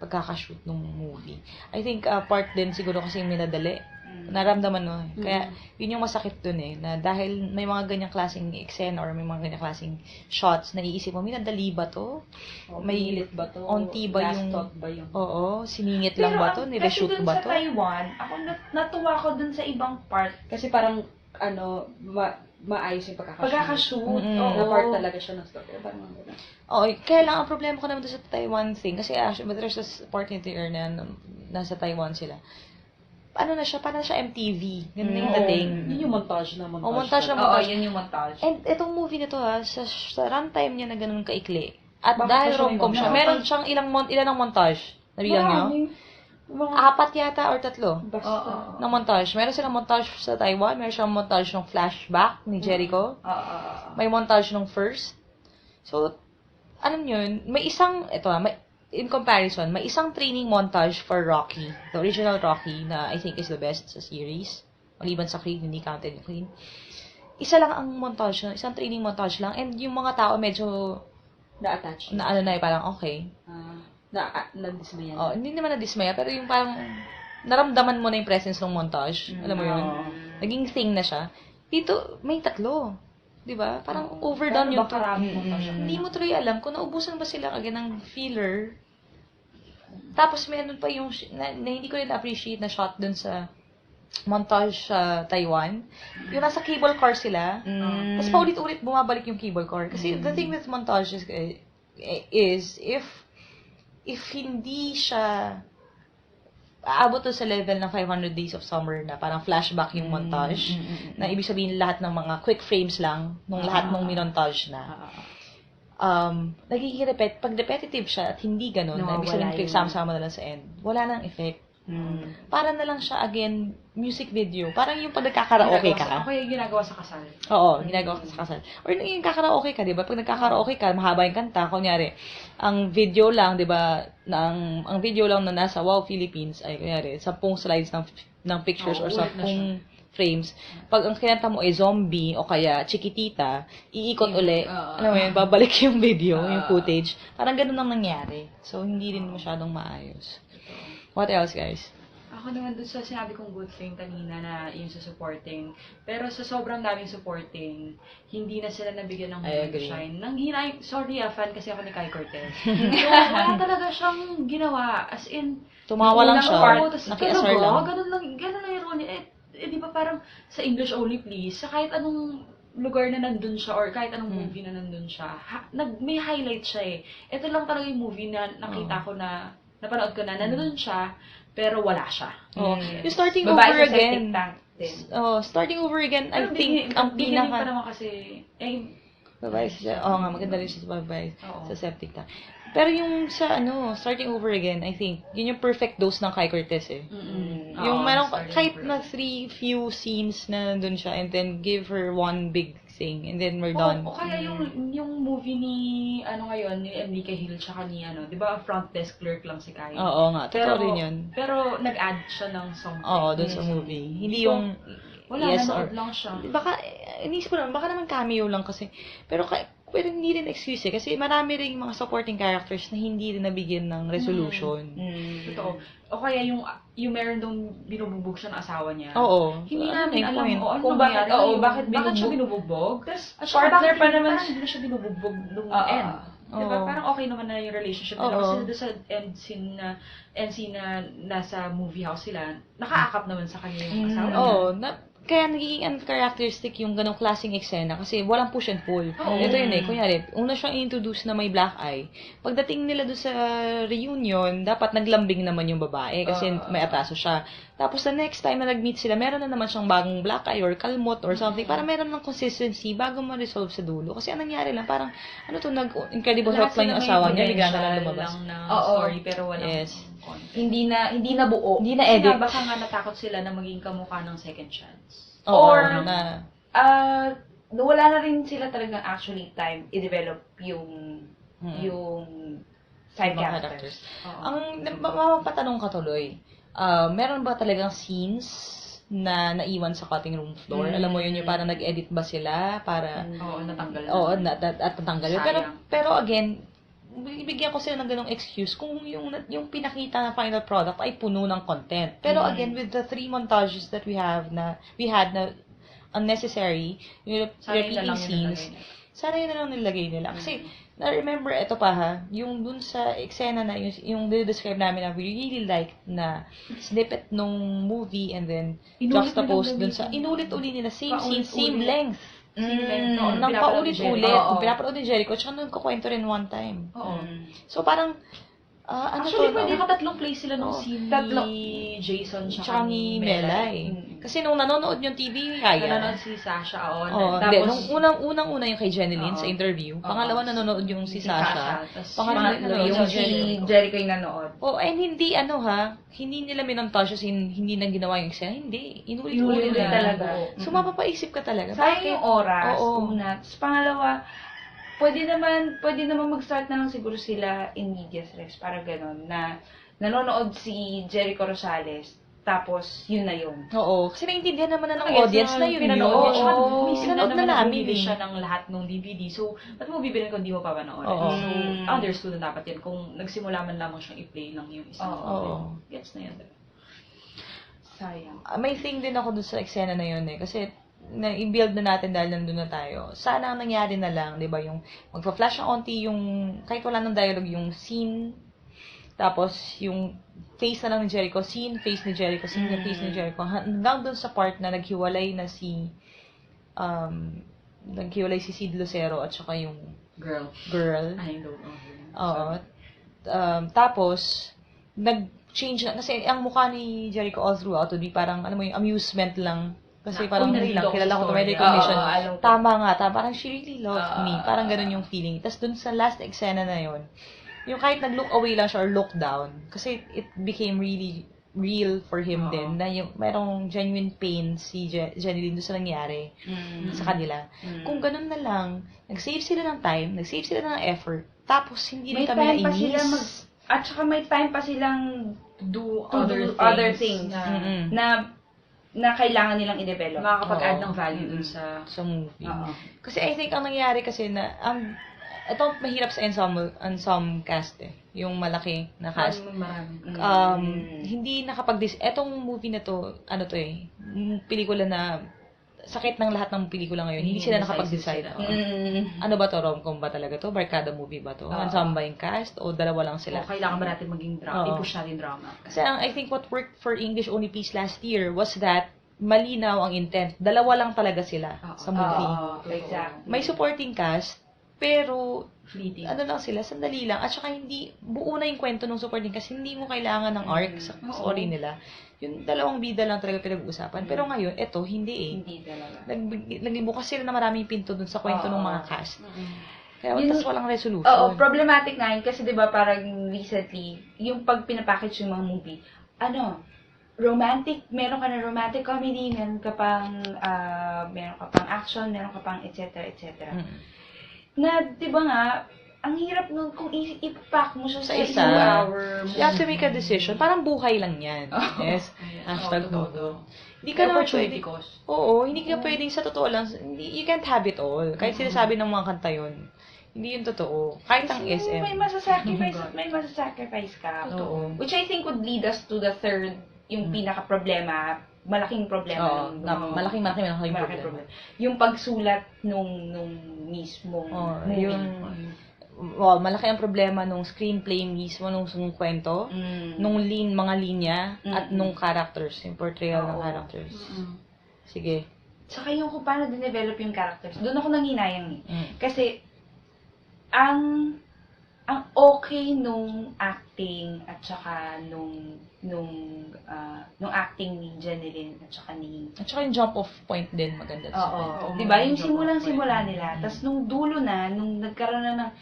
Speaker 1: pagkakashoot ng movie. I think part din siguro kasi yung minadali. Naramdaman mo. Kaya, yun yung masakit dun na dahil may mga ganyang klaseng eksena or may mga ganyang klaseng shots, naiisip mo, minadali ba to?
Speaker 2: May ba to?
Speaker 1: Onti ba
Speaker 2: Last
Speaker 1: yung...
Speaker 2: thought ba yung...
Speaker 1: Oo, siningit lang ba to? Nire-shoot ba to?
Speaker 3: Pero kasi dun sa Taiwan, ako natuwa ko dun sa ibang part.
Speaker 2: Kasi parang, maayos yung
Speaker 3: Pagkakashoot.
Speaker 2: Na part talaga siya ng story. Parang
Speaker 1: Oo, kaya lang ang problema ko naman doon sa Taiwan thing, kasi actually, but there's this part in the year na nasa Taiwan sila. Parang siya MTV. Ganun yung dating.
Speaker 2: Yun yung montage na montage.
Speaker 1: Montage na
Speaker 3: Oo,
Speaker 1: montage.
Speaker 3: yun yung montage.
Speaker 1: And itong movie na to sa runtime niya na ganun kaikli. At
Speaker 2: Bakit
Speaker 1: dahil
Speaker 2: pa siya
Speaker 1: rom-com
Speaker 2: may
Speaker 1: siya,
Speaker 2: montage?
Speaker 1: meron siyang ilan ng montage. Nabilang niyo?
Speaker 2: Mga...
Speaker 1: 4 yata or 3
Speaker 2: Basta.
Speaker 1: na montage. Meron silang montage sa Taiwan, meron silang montage ng flashback ni Jericho. May montage ng first. So, yun, in comparison, may isang training montage for Rocky, the original Rocky, na I think is the best sa series. Maliban sa Creed, hindi counted yung Creed. Isa lang ang montage, isang training montage lang, and yung mga tao medyo
Speaker 2: Na-attach.
Speaker 1: Parang okay.
Speaker 2: Na-dismayan.
Speaker 1: Oh, hindi naman na-dismaya, pero yung parang naramdaman mo na yung presence ng montage. Alam mo yun? Naging thing na siya. Dito, may 3. Diba? Parang overdone yung hindi mo tuloy alam kung naubusan ba sila agad ng filler. Tapos meron pa yung na hindi ko rin appreciate na shot dun sa montage sa Taiwan. Yung nasa cable car sila. Tapos paulit-ulit bumabalik yung cable car. Kasi the thing with montage is if hindi siya aabot to sa level ng 500 Days of Summer na parang flashback yung montage, na ibig sabihin lahat ng mga quick frames lang nung lahat ng minontage na. Nagiging pag repetitive siya at hindi ganun, na ibig sabihin sama-sama na lang sa end, wala nang effect. Para na lang siya, again, music video. Parang yung pag nagkakaraoke ka.
Speaker 2: Ako yung ginagawa sa kasal.
Speaker 1: Oo, ginagawa sa kasal. Or yung kakaraoke ka, di ba? Pag nagkakaraoke ka, mahaba yung kanta. Kunyari, ang video lang, di ba, ang video lang na nasa Wow Philippines ay, kunyari, 10 slides ng pictures or 10 frames. Pag ang kinanta mo ay zombie o kaya Chiquitita, iikot uli. Alam mo yun, babalik yung video, yung footage. Parang ganun ang nangyari. So, hindi rin masyadong maayos. What else, guys?
Speaker 2: Ako naman dun sa sinabi kong good thing kanina na yung sa supporting. Pero sa sobrang daming supporting, hindi na sila nabigyan ng shine. Sorry fan kasi ako ni Kai Cortez. So, wala talaga siyang ginawa. As in,
Speaker 1: tumawa lang siya.
Speaker 2: Naki-assert lang. Ganun lang yung role niya. Di ba parang sa English only please, sa kahit anong lugar na nandun siya or kahit anong movie na nandun siya, may highlight siya Ito lang talaga yung movie na nakita ko na napanood ko na, nandun siya, pero wala siya.
Speaker 1: You're starting over again.
Speaker 3: din.
Speaker 1: Starting over again, I
Speaker 4: Pero
Speaker 1: think, ang
Speaker 4: beginning pa
Speaker 1: pinaka...
Speaker 4: naman kasi,
Speaker 1: Babae siya. Oo nga, maganda rin siya sa babae.
Speaker 4: Oo.
Speaker 1: Sa septic tank. Pero yung sa starting over again, I think, yun yung perfect dose ng Kai Cortez eh. Yung meron, kahit na few scenes na nandun siya, and then give her one big thing, and then we're done.
Speaker 4: O kaya yung movie ni, ngayon, ni Enrique Hill, tsaka ni, di ba, front desk clerk lang si Kai?
Speaker 1: Oo nga, totoo rin yun.
Speaker 4: Pero nag-add siya ng something.
Speaker 1: Oo, dun sa movie. Hindi yung...
Speaker 4: Wala, nanood lang siya.
Speaker 1: Baka, inisip ko naman, baka naman cameo lang kasi. Pero hindi rin excuse eh. Kasi marami rin mga supporting characters na hindi rin nabigyan ng resolution.
Speaker 4: Totoo. O kaya yung meron dong binubugbog siya ng asawa niya.
Speaker 1: Oo.
Speaker 4: Hindi
Speaker 1: Ano
Speaker 4: namin
Speaker 1: yung
Speaker 4: alam
Speaker 1: point?
Speaker 4: kung bakit,
Speaker 3: bakit
Speaker 4: siya binubugbog.
Speaker 3: Tas,
Speaker 4: Partner pa naman
Speaker 3: siya.
Speaker 4: hindi na siya binubugbog nung
Speaker 3: Oo.
Speaker 4: end. Diba?
Speaker 1: Oo.
Speaker 4: Parang okay naman na yung relationship nila.
Speaker 1: Oo.
Speaker 4: Kasi doon sa end scene na nasa movie house sila, nakaakap naman sa kanya yung asawa niya.
Speaker 1: Oo. Kaya nagiging uncharacteristic yung ganong klaseng eksena kasi walang push and pull. Ito yun eh. Kunyari, una siyang introduce na may black eye. Pagdating nila doon sa reunion, dapat naglambing naman yung babae kasi may atraso siya. Tapos the next time na nag-meet sila, meron na naman siyang bagong black eye or kalmot or something para meron ng consistency bago ma-resolve sa dulo. Kasi ang nangyari lang, parang nag-incredible help lang yung asawa niya, bigla na lang lumabas.
Speaker 4: Story, pero walang content.
Speaker 3: Hindi na buo.
Speaker 1: Hindi na
Speaker 4: Kasi
Speaker 1: edit.
Speaker 4: nga, baka nga natakot sila na maging kamukha ng second chance.
Speaker 1: Oo,
Speaker 3: Or,
Speaker 1: na
Speaker 3: wala na rin sila talagang actually time i-develop yung side
Speaker 1: mga
Speaker 3: characters.
Speaker 1: Ang mapapatanong ka tuloy, meron ba talagang scenes na naiwan sa cutting room floor? Alam mo yun, yung parang nag-edit ba sila para...
Speaker 4: Oo, natanggal.
Speaker 1: Oo, at natanggal yun.
Speaker 4: Sayang.
Speaker 1: Pero again, bibigyan ko sila ng ganong excuse kung yung pinakita na final product ay puno ng content. Pero again, with the 3 montages that we had na unnecessary, yung repeating scenes, sana yun na lang nilagay nila. Kasi, na-remember, ito pa ha, yung dun sa eksena na, yung describe namin na we really like na snippet nung movie and then juxtapose dun sa, inulit-uli nila, same scene, same length. Nang paulit-ulit. Kung pinapanood ni Jericho, tsaka nagkukwento rin one time.
Speaker 4: Oo.
Speaker 1: So, parang,
Speaker 4: Actually, pwede ka tatlong play sila nung scene ni Jason
Speaker 1: tsaka ni Melay. Kasi nung nanonood yung TV,
Speaker 4: Nanonood si Sasha,
Speaker 1: tapos, unang-una yung kay Jeneline sa interview. Pangalawa, nanonood yung si Sasha. Pangalawa,
Speaker 3: yung si Jericho yung nanood.
Speaker 1: And hindi, hindi nila minontage hindi na ginawa yung eksena. Hindi. Inulit-ulit
Speaker 3: Inulit talaga.
Speaker 1: So, mapapaisip ka talaga.
Speaker 3: Sayang yung oras.
Speaker 1: Oo.
Speaker 3: Una. Tapos pangalawa, pwede naman mag-start na lang siguro sila in medias res para gano'n na nanonood si Jericho Rosales tapos yun na yun.
Speaker 1: Oo. Kasi naintindihan naman na ng audience na yun.
Speaker 4: Pinanood.
Speaker 1: Oo.
Speaker 4: Pinanood
Speaker 1: na namin.
Speaker 4: Bumili siya ng lahat ng DVD. So, ba't mo bibilin kung di mo pa panoorin?
Speaker 1: Oo.
Speaker 4: So, understood na dapat yan. Kung nagsimula man lamang siyang i-play lang yung isang
Speaker 1: Oo.
Speaker 4: gets na yan.
Speaker 3: Sayang.
Speaker 1: May thing din ako dun sa eksena na yun eh. Kasi i-build na natin dahil nandun na tayo. Sana ang nangyari na lang, di ba, yung magpa-flash ng onti yung, kahit wala ng dialogue, yung scene, tapos yung face na lang ni Jericho, scene, face ni Jericho, scene, face ni Jericho, hanggang dun sa part na naghiwalay si Sid Lucero at saka yung
Speaker 4: Girl. I don't know.
Speaker 1: Oo. Tapos, nag-change na, kasi ang mukha ni Jericho all throughout would be parang, alam mo yung amusement lang. Kasi parang lang, kilala ko to, may recognition. Tama nga, parang she really loved me. Parang ganun yung feeling. Tapos dun sa last eksena na yun, yung kahit nag-look away lang siya or look down, kasi it became really real for him din, na yung merong genuine pain si Jeneline doon sa nangyari sa kanila. Kung ganun na lang, nag-save sila ng time, nag-save sila ng effort, tapos hindi rin kami nainis.
Speaker 3: At saka may time pa silang do
Speaker 4: Other
Speaker 3: other
Speaker 4: things
Speaker 3: things na kailangan nilang i-develop.
Speaker 4: Makakapag-add ng value dun
Speaker 1: sa movie.
Speaker 3: Oo.
Speaker 1: Kasi I think ang nangyari kasi na, ito mahirap sa ensemble cast eh. Yung malaki na cast. Hindi etong movie na to, pelikula na sakit ng lahat ng pelikula ngayon. Hindi sila nakapag-decide. Ano ba to? Rom-com ba talaga to? Barkada movie ba to? Ensemble ba yung cast? O dalawa lang sila?
Speaker 4: O kailangan ba natin maging drama? I-push natin drama.
Speaker 1: Kasi I think what worked for English Only Piece last year was that malinaw ang intent. Dalawa lang talaga sila sa movie.
Speaker 3: Exactly.
Speaker 1: May supporting cast, pero
Speaker 4: Fleeting.
Speaker 1: ano lang sila, sandali lang. At saka hindi, buo na yung kwento ng supporting kasi hindi mo kailangan ng arc sa story nila. Yung dalawang bida lang talaga pinag-uusapan. Pero ngayon, eto, hindi eh.
Speaker 3: Hindi talaga.
Speaker 1: Nagbukas sila na maraming pinto dun sa kwento ng mga cast. Kaya
Speaker 3: Yun-
Speaker 1: tas walang resolution.
Speaker 3: Oo, problematic nga yun kasi 'di ba parang recently, yung pag pinapackage yung mga movie, romantic, meron ka na romantic comedy, meron ka pang action, meron ka pang etc. etc. Na 'di ba nga, ang hirap nun kung ipack mo siya sa
Speaker 1: Sa isa.
Speaker 3: 2 hour
Speaker 1: You have to make a decision. Parang buhay lang yan. Yes. Hashtag
Speaker 4: totoo.
Speaker 1: Hindi ka naman
Speaker 4: Opportunity
Speaker 1: pwede.
Speaker 4: cost.
Speaker 1: Oo, hindi ka pwedeng sa totoo lang. You can't have it all. Kahit sinasabi ng mga kanta yun. Hindi yun totoo. Kahit ang SM.
Speaker 3: may masasacrifice ka.
Speaker 1: Oo.
Speaker 3: Which I think would lead us to the third, yung pinaka-problema, malaking problema.
Speaker 1: Oo, malaking problema.
Speaker 3: Yung pagsulat nung mismong movie.
Speaker 1: Malaki ang problema nung screenplay mismo, nung kwento, nung mga linya, at nung characters, yung portrayal ng characters. Sige.
Speaker 3: Saka yung kung paano dinevelop yung characters. Doon ako nanginayang eh. Kasi, ang okay nung acting at saka nung acting ni Jeneline at saka ni...
Speaker 1: At saka yung jump off point din, maganda.
Speaker 3: Oo. Diba? Yung simulang-simula nila. Tapos nung dulo na, nung nagkaroon na ng...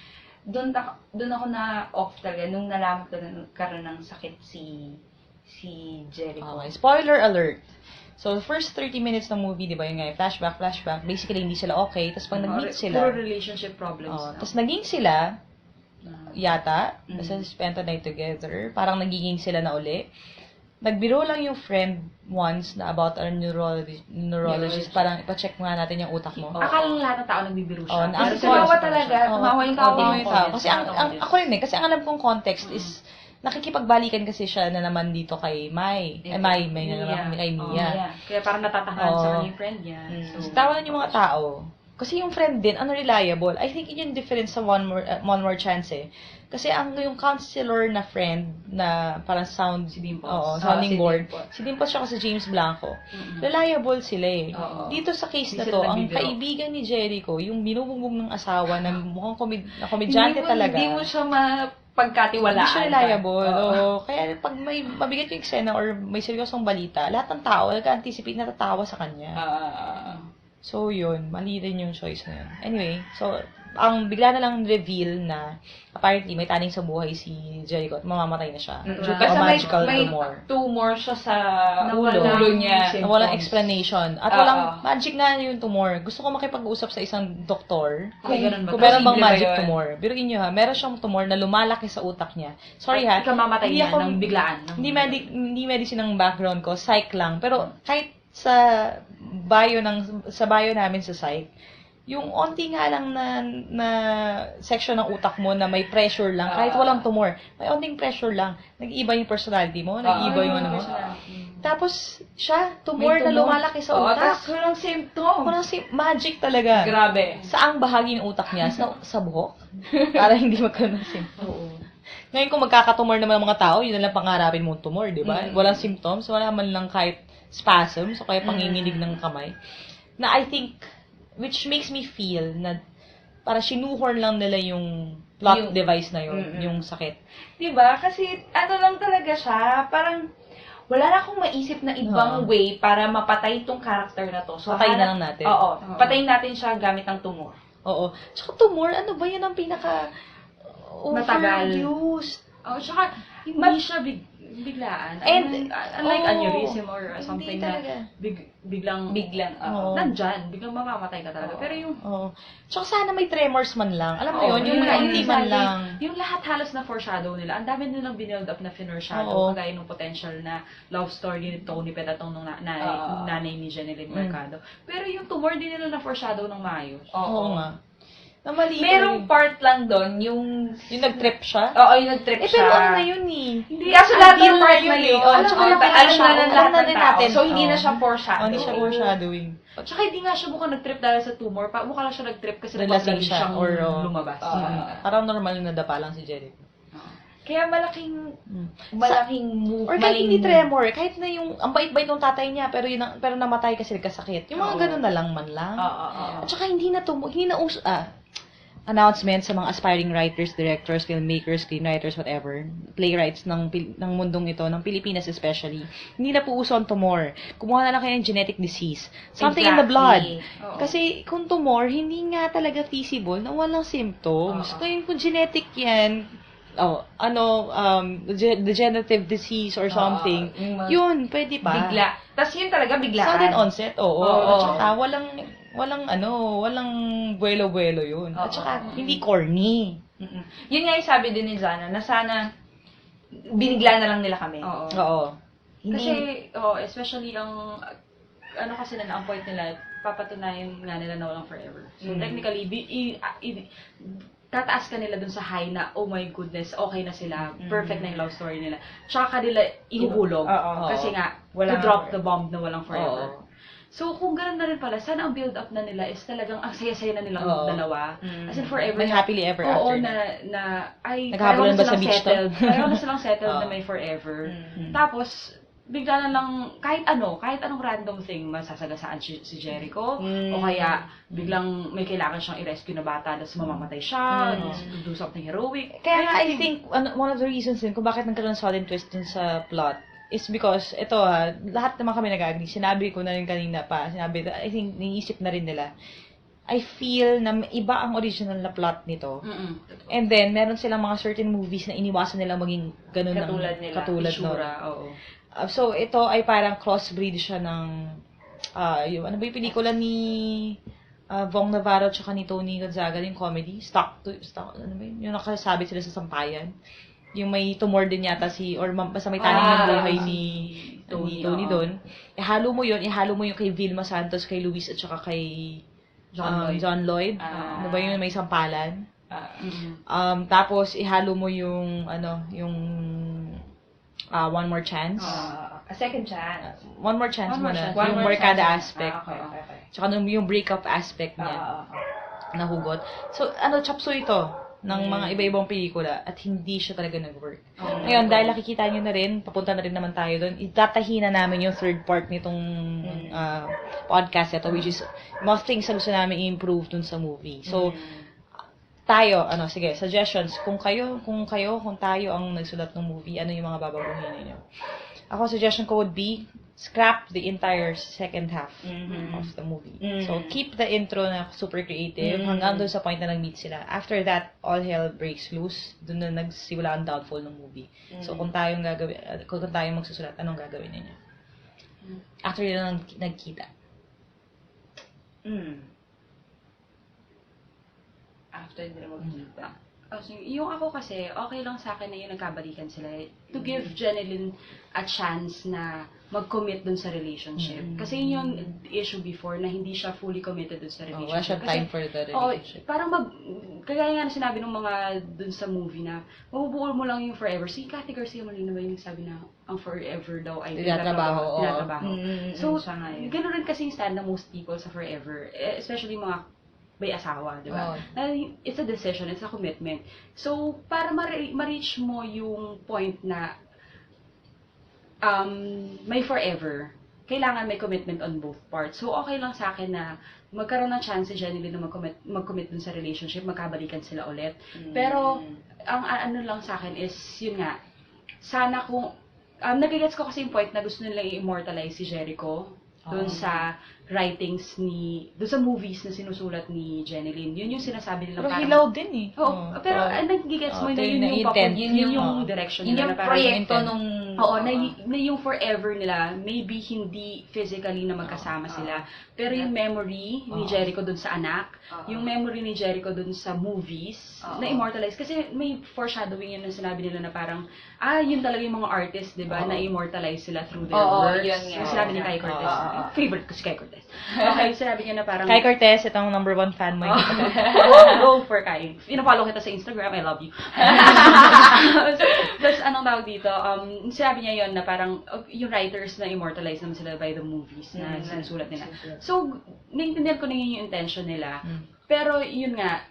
Speaker 3: Doon ako na off talaga. Nung nalaman ko na nagkaroon ng sakit si Jericho.
Speaker 1: Okay. Spoiler alert. So, the first 30 minutes ng movie, di ba, yung nga, flashback, basically, hindi sila okay. Tapos pag nag-meet sila...
Speaker 4: Puro relationship problems.
Speaker 1: Tapos naging sila, yata, kasi spent a night together, parang nagiging sila na uli. Nagbiro lang yung friend once na about a neurologist, parang ipacheck nga natin yung utak mo.
Speaker 4: Akala ng lahat ng tao nagbibiro siya.
Speaker 3: Kasi tumawa talaga. Tumawa yung tao.
Speaker 1: Kasi ako rin eh, kasi ang alam kong context is, nakikipagbalikan kasi siya na naman dito kay Mai. May na naman kay Mia.
Speaker 4: Kaya parang natatahan sa kanya yung friend niya.
Speaker 1: So, tawanan yung mga tao. Kasi yung friend din, unreliable. I think yun yung difference sa one more chance eh. Kasi yung counselor na friend na parang sounding board. Si Dimples siya kasi James Blanco. Reliable sila eh. Dito sa case na to, ang kaibigan ni Jericho, yung binubugbog ng asawa na mukhang komedyante talaga.
Speaker 3: Hindi mo siya mapagkatiwalaan.
Speaker 1: Hindi siya reliable. Kaya pag may mabigat yung eksena or may seryosong balita, lahat ng tao nag-anticipate na tatawa sa kanya. So, yun. Mali rin yung choice na yun. Anyway, so, ang bigla na lang reveal na apparently may taning sa buhay si Jericho at mamamatay na siya.
Speaker 3: Kasi may tumor siya sa ulo niya.
Speaker 1: Na walang explanation. At walang magic na yung tumor. Gusto ko makipag-usap sa isang doktor. Kung meron bang magic tumor. Biruin nyo ha, meron siyang tumor na lumalaki sa utak niya. Sorry ha.
Speaker 4: Ikamamatay niya ng biglaan.
Speaker 1: Hindi medicine ang background ko. Psych lang. Pero kahit sa bio namin sa psych, yung onti nga lang na section ng utak mo na may pressure lang, kahit walang tumor, may onting pressure lang, nag-iiba yung personality mo, nag-iiba yung ano mo. Tapos, tumor na lumalaki sa utak.
Speaker 3: Tapos walang symptom.
Speaker 1: Magic talaga.
Speaker 3: Grabe.
Speaker 1: Saang bahagi ng utak niya? Sa buhok? Para hindi magkaroon ng symptom. Ngayon, kung magkakatumor naman ang mga tao, yun na lang pangarapin mong tumor, di ba? Walang symptoms, wala man lang kahit spasm, so kaya panginginig ng kamay. Na I think, which makes me feel na para sinuhorn lang nila yung plot device na yun, yung sakit.
Speaker 3: Diba? Kasi lang talaga siya, parang wala na akong maisip na ibang way para mapatay itong character na to. So,
Speaker 1: patayin na lang natin.
Speaker 3: Patayin natin siya gamit ng tumor.
Speaker 1: Oo. Tsaka tumor, ano ba yan ang pinaka overused?
Speaker 4: Tsaka hindi siya biglaan. Unlike aneurysm or something na biglang nandyan, biglang mamamatay ka talaga. Pero yung...
Speaker 1: Tsaka sana may tremors man lang. Alam mo yun, yung hindi man lang.
Speaker 4: Yung lahat halos na foreshadow nila. Ang dami nilang binuild up na foreshadow. Kagaya ng potential na love story ni Tony Petatong nung nanay ni Jeneline Mercado. Pero yung tumor din nila na foreshadow ng maayos.
Speaker 1: Oo nga.
Speaker 3: Merong part lang doon, yung
Speaker 1: nag-trip siya?
Speaker 3: Oo, yung nag-trip siya.
Speaker 1: Pero ano na yun eh.
Speaker 3: Hindi, kaso lahat ng part na yun.
Speaker 1: Alam na natin.
Speaker 3: So, hindi na siya foreshadowing.
Speaker 1: Hindi siya foreshadowing.
Speaker 4: Tsaka hindi nga siya mukhang nag-trip dahil sa tumor. Mukha lang siya nag-trip kasi
Speaker 1: relasing siya or
Speaker 4: lumabas.
Speaker 1: Parang normal na dapa lang si Jericho.
Speaker 3: Kaya malaking move.
Speaker 1: Or kahit hindi tremor, kahit na yung, ang bait-bait ng tatay niya, pero namatay kasi nagkasakit. Yung mga ganun na lang man lang. At saka hindi na announcement sa mga aspiring writers, directors, filmmakers, screenwriters, whatever, playwrights ng mundong ito, ng Pilipinas especially. Hindi na po uso ang tumor. Kumuha na lang kayo ng genetic disease. Something in the blood.
Speaker 3: Oo.
Speaker 1: Kasi kung tumor, hindi nga talaga feasible na walang symptoms. Kung genetic yan, degenerative disease or something, yun, pwede pa.
Speaker 3: Bigla. Tapos yun talaga biglaan.
Speaker 1: Sudden onset, oo.
Speaker 3: Oo.
Speaker 1: At saka, walang buwelo-buwelo yun. At saka, hindi corny.
Speaker 3: Mm-mm. Yun nga yung sabi din ni Zana, na sana binigla na lang nila kami.
Speaker 1: Oo.
Speaker 4: Kasi, especially ang point nila, papatunayan nga nila na walang forever. So, technically, tataas ka nila dun sa high na, oh my goodness, okay na sila, perfect na yung love story nila. Tsaka kanila ihuhulog. Kasi nga, to drop the bomb na walang forever. So, kung gano'n na rin pala, sana ang build-up na nila is talagang ang saya-saya na nilang dalawa. As in, forever.
Speaker 1: May happily ever after.
Speaker 4: Oo,
Speaker 1: Naghahabulan ba sa beach to?
Speaker 4: Pareho na silang settled na may forever. Tapos, bigla na lang, kahit anong random thing, masasagasaan si Jericho, o kaya biglang may kailangan siyang i-rescue na bata, tapos mamamatay siya, do something heroic.
Speaker 1: Kaya nga, I think, one of the reasons din kung bakit nagkaroon ng sudden twist din sa plot is because, lahat naman kami nag-agree, sinabi ko na rin kanina pa, I think, niisip na rin nila, I feel na iba ang original na plot nito. And then, meron silang mga certain movies na iniwasan nila maging ganun katulad
Speaker 4: Ishura,
Speaker 1: nun. So, ito ay parang crossbreed siya ng, yung pelikula ni Vong Navarro tsaka ni Tony Gonzaga, yung comedy, yung nakasabit sila sa sampayan. Yung may tumor din yata basta may taning ng buhay ni Tony doon. Ihalo mo yun kay Vilma Santos, kay Luis at saka kay John Lloyd. Ano ba yun, may sampalan. Tapos ihalo mo yung One More Chance.
Speaker 3: A second chance.
Speaker 1: One More Chance muna.
Speaker 3: One
Speaker 1: Yung
Speaker 3: More
Speaker 1: barkada
Speaker 3: Chance.
Speaker 1: aspect.
Speaker 3: Okay.
Speaker 1: Tsaka yung breakup aspect niya. Nahugot. So, chapso ito ng mga iba-ibang pelikula at hindi siya talaga nag-work. Ngayon, dahil nakikita nyo na rin, papunta na rin naman tayo doon, itatahin na namin yung third part nitong podcast ito, which is most things na gusto namin i-improve dun sa movie. So, tayo, sige, suggestions. Kung tayo ang nagsulat ng movie, ano yung mga babaguhin ninyo? Ako, suggestion ko would be, scrap the entire second half of the movie. So, keep the intro na super creative hanggang doon sa point na nag-meet sila. After that, all hell breaks loose. Doon na nagsimula ang downfall ng movie. So, kung tayong magsusulat, anong gagawin ninyo? After nila nagkita.
Speaker 3: After nila magkita.
Speaker 2: Yung ako kasi, okay lang sa akin na yung nagkabalikan sila. To give Jeneline a chance na mag-commit dun sa relationship. Kasi yun yung issue before na hindi siya fully committed dun sa relationship.
Speaker 1: Wala siya time for the relationship.
Speaker 2: Parang kagaya nga na sinabi ng mga dun sa movie na mabubuo mo lang yung forever. Si Cathy Garcia Molina ba yung sabi na ang forever daw ay tinatrabaho. So, gano'n rin kasi yung stand ng most people sa forever. Especially mga may asawa, di ba? It's a decision, it's a commitment. So, para ma-reach mo yung point na may forever, kailangan may commitment on both parts. So, okay lang sa akin na magkaroon ng chance si Jeneline na mag-commit dun sa relationship, magkabalikan sila ulit. Pero, ang ano lang sa akin is, yun nga, sana kung, nagigets ko kasi yung point na gusto nilang i-immortalize si Jericho doon sa writings doon sa movies na sinusulat ni Jeneline. Yun yung sinasabi nila
Speaker 1: Pero hilaw din eh.
Speaker 2: Pero nagigets mo na yun yung direction nila.
Speaker 3: Yun yung proyekto nung...
Speaker 2: na yung forever nila, maybe hindi physically na magkasama sila. Pero yung memory ni Jericho doon sa anak, yung memory ni Jericho doon sa movies, na immortalize. Kasi may foreshadowing yun na sinabi nila na parang, yun talaga yung mga artists, di ba, na immortalize sila through their works. Yung sinabi ni Kai Cortez. Favorite ko si Kai Cortez. Okay, sinabi niya na parang...
Speaker 1: Kai Cortez, itong number 1 fan mo.
Speaker 2: Go for Kai. Ina-follow kita sa Instagram, I love you. Tapos, anong tawag dito? Sinabi niya yon na parang, yung writers na immortalize naman sila by the movies na sinusulat nila. So, naiintindihan ko na yun yung intention nila. Pero, yun nga,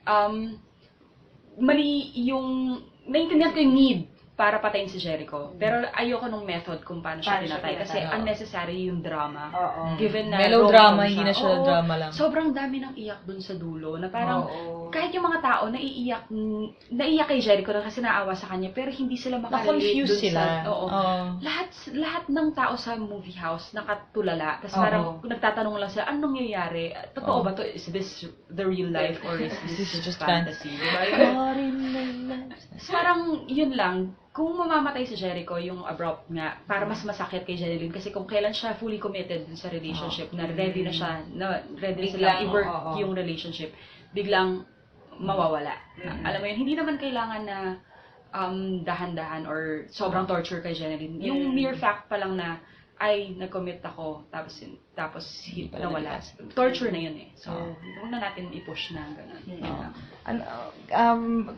Speaker 2: mali yung... Naiintindihan ko yung need
Speaker 4: para patayin si Jericho. Pero ayoko nung method kung paano siya
Speaker 3: Paano siya
Speaker 4: pinatay. Kasi
Speaker 1: pinatay, oo.
Speaker 4: unnecessary yung drama.
Speaker 3: Oo.
Speaker 4: Given na
Speaker 1: Melodrama,
Speaker 4: rom-com
Speaker 1: hindi na siya
Speaker 4: Oo,
Speaker 1: drama lang.
Speaker 4: Sobrang dami ng iyak dun sa dulo. Na parang,
Speaker 3: Oo.
Speaker 4: kahit yung mga tao naiiyak kay Jericho na kasi naawa sa kanya, pero hindi sila makarelate
Speaker 1: Na-confuse
Speaker 4: dun
Speaker 1: sila.
Speaker 4: sa... Oo. Lahat ng tao sa movie house nakatulala. Tapos parang nagtatanong lang sila, anong nangyayari? Totoo ba to? Is this the real life or is this just fantasy? Diba? Parang yun lang, kung mamamatay si Jericho, yung abrupt nga, para mas masakit kay Jeneline. Kasi kung kailan siya fully committed sa relationship, na ready na siya, na ready
Speaker 3: Biglang,
Speaker 4: silang i-work
Speaker 3: oo.
Speaker 4: yung relationship, biglang mawawala. Alam mo yun, hindi naman kailangan na dahan-dahan or sobrang torture kay Jeneline. Yung mere fact pa lang na, ay, nag-commit ako, tapos
Speaker 1: pala
Speaker 4: nawala.
Speaker 1: nalipas.
Speaker 4: Torture na yun eh. So, huwag na natin i-push na gano'n.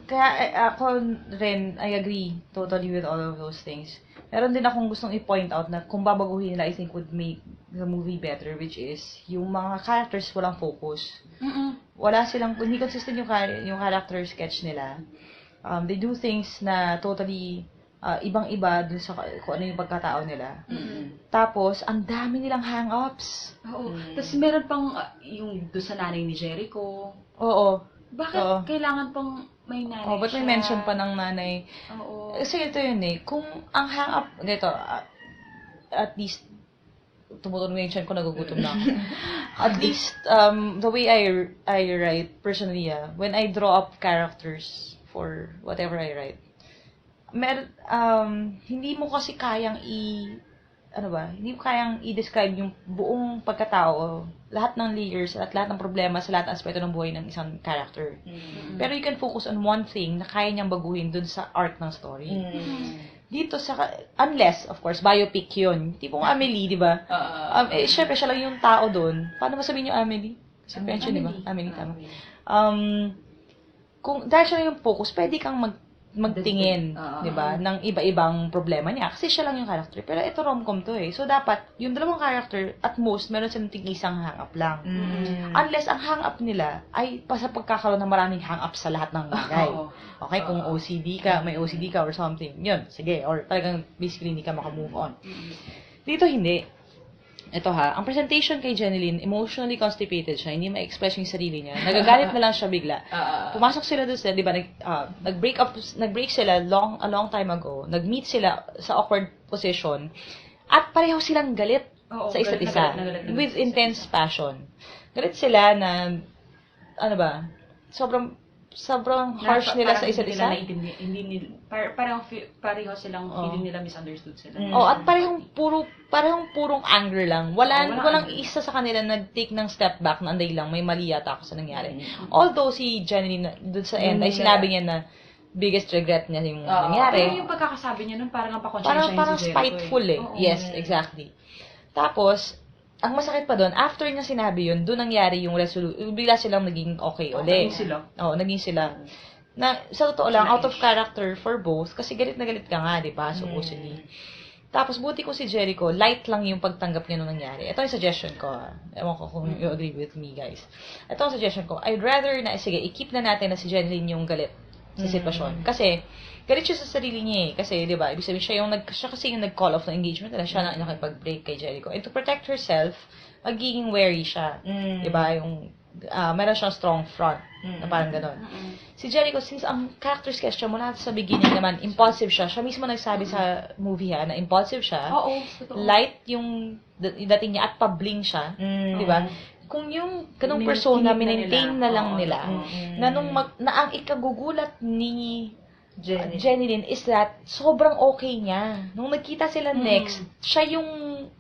Speaker 1: Kaya ako rin, I agree totally with all of those things. Meron din akong gustong i-point out na kung babaguhin nila, I think would make the movie better, which is, yung mga characters walang focus. Wala silang, hindi consistent yung character sketch nila. They do things na totally ibang-iba dun sa kung ano yung pagkatao nila. Tapos, ang dami nilang hang-ups.
Speaker 4: Oo. Tapos meron pang yung doon sa nanay ni Jericho.
Speaker 1: Oo.
Speaker 4: Bakit kailangan pang may nanay
Speaker 1: Ba't may
Speaker 4: siya?
Speaker 1: mention pa ng nanay?
Speaker 4: Oo.
Speaker 1: Kasi ito yun eh, kung ang hang-up, ganito, at least, tumutulong yung chan ko, nagugutom na ako. At least, the way I write, personally, when I draw up characters for whatever I write, hindi mo kasi kayang hindi mo kayang i-describe yung buong pagkatao, lahat ng layers, at lahat ng problema sa lahat ng aspeto ng buhay ng isang character. Pero you can focus on one thing na kaya niyang baguhin dun sa arc ng story. Dito unless, of course, biopic yun. Tipong Amelie, di ba? Syempre, siya lang yung tao dun. Paano masabihin yung Amelie? Kasi pension, di ba? Amelie, tama. Kung dahil siya lang yung focus, pwede kang magtingin, di ba, ng iba-ibang problema niya. Kasi siya lang yung character. Pero ito rom-com to eh. So, dapat, yung dalawang character, at most, meron silang isang hang-up lang. Unless, ang hang-up nila ay pa sa pagkakaroon ng maraming hang-up sa lahat ng bagay. Okay, kung may OCD ka or something, yun, sige. Or talagang, basically, hindi ka makamove on. Dito, hindi. Ito ang presentation kay Jeneline, emotionally constipated siya, hindi ma-express yung sarili niya. Nagagalit na lang siya bigla. Pumasok sila doon sila, di ba, nag-break sila a long time ago. Nag-meet sila sa awkward position. At pareho silang galit sa isa't isa. With intense passion. Galit sila na, sobrang harsh nila sa isa't isa.
Speaker 4: Pareho silang feeling nila misunderstood sila.
Speaker 1: At parehong purong anger lang. Walang isa sa kanila nag-take ng step back na anday lang, may mali yata ako sa nangyari. Although si Jeneline, dun sa end, ay sinabi niya na biggest regret niya yung nangyari.
Speaker 4: Pero yung pagkakasabi niya nun, parang napakonsensya
Speaker 1: Parang
Speaker 4: si Jericho
Speaker 1: spiteful eh. Yes, exactly. Tapos, ang masakit pa doon, after niya sinabi yun, doon nangyari yung bigla silang naging okay ulit. Naging sila. Na, sa totoo lang, out of character for both, kasi galit na galit ka nga, di ba, supposedly. Tapos, buti ko si Jericho, light lang yung pagtanggap niya nung nangyari. Ito yung suggestion ko. Ewan ko kung you agree with me, guys. Ito ang suggestion ko. I'd rather na, sige, i-keep na natin na si Jeneline yung galit sa sitwasyon. Kasi, galit siya sa sarili niya eh. Kasi, di ba, ibig sabihin, siya kasi yung nag-call off ng engagement nila. Siya na nakipag-break kay Jericho. And to protect herself, magiging wary siya. Di ba, yung, meron siyang strong front. Na parang gano'n. Si Jericho, since ang character sketch siya mula sa beginning naman, impulsive siya. Siya mismo nagsabi sa movie na impulsive siya. Light yung dating niya at pabling siya. Di ba? Kung yung ganong persona, minentain na lang nila, na ang ikagugulat ni Jeneline is that sobrang okay niya. Nung nagkita sila next,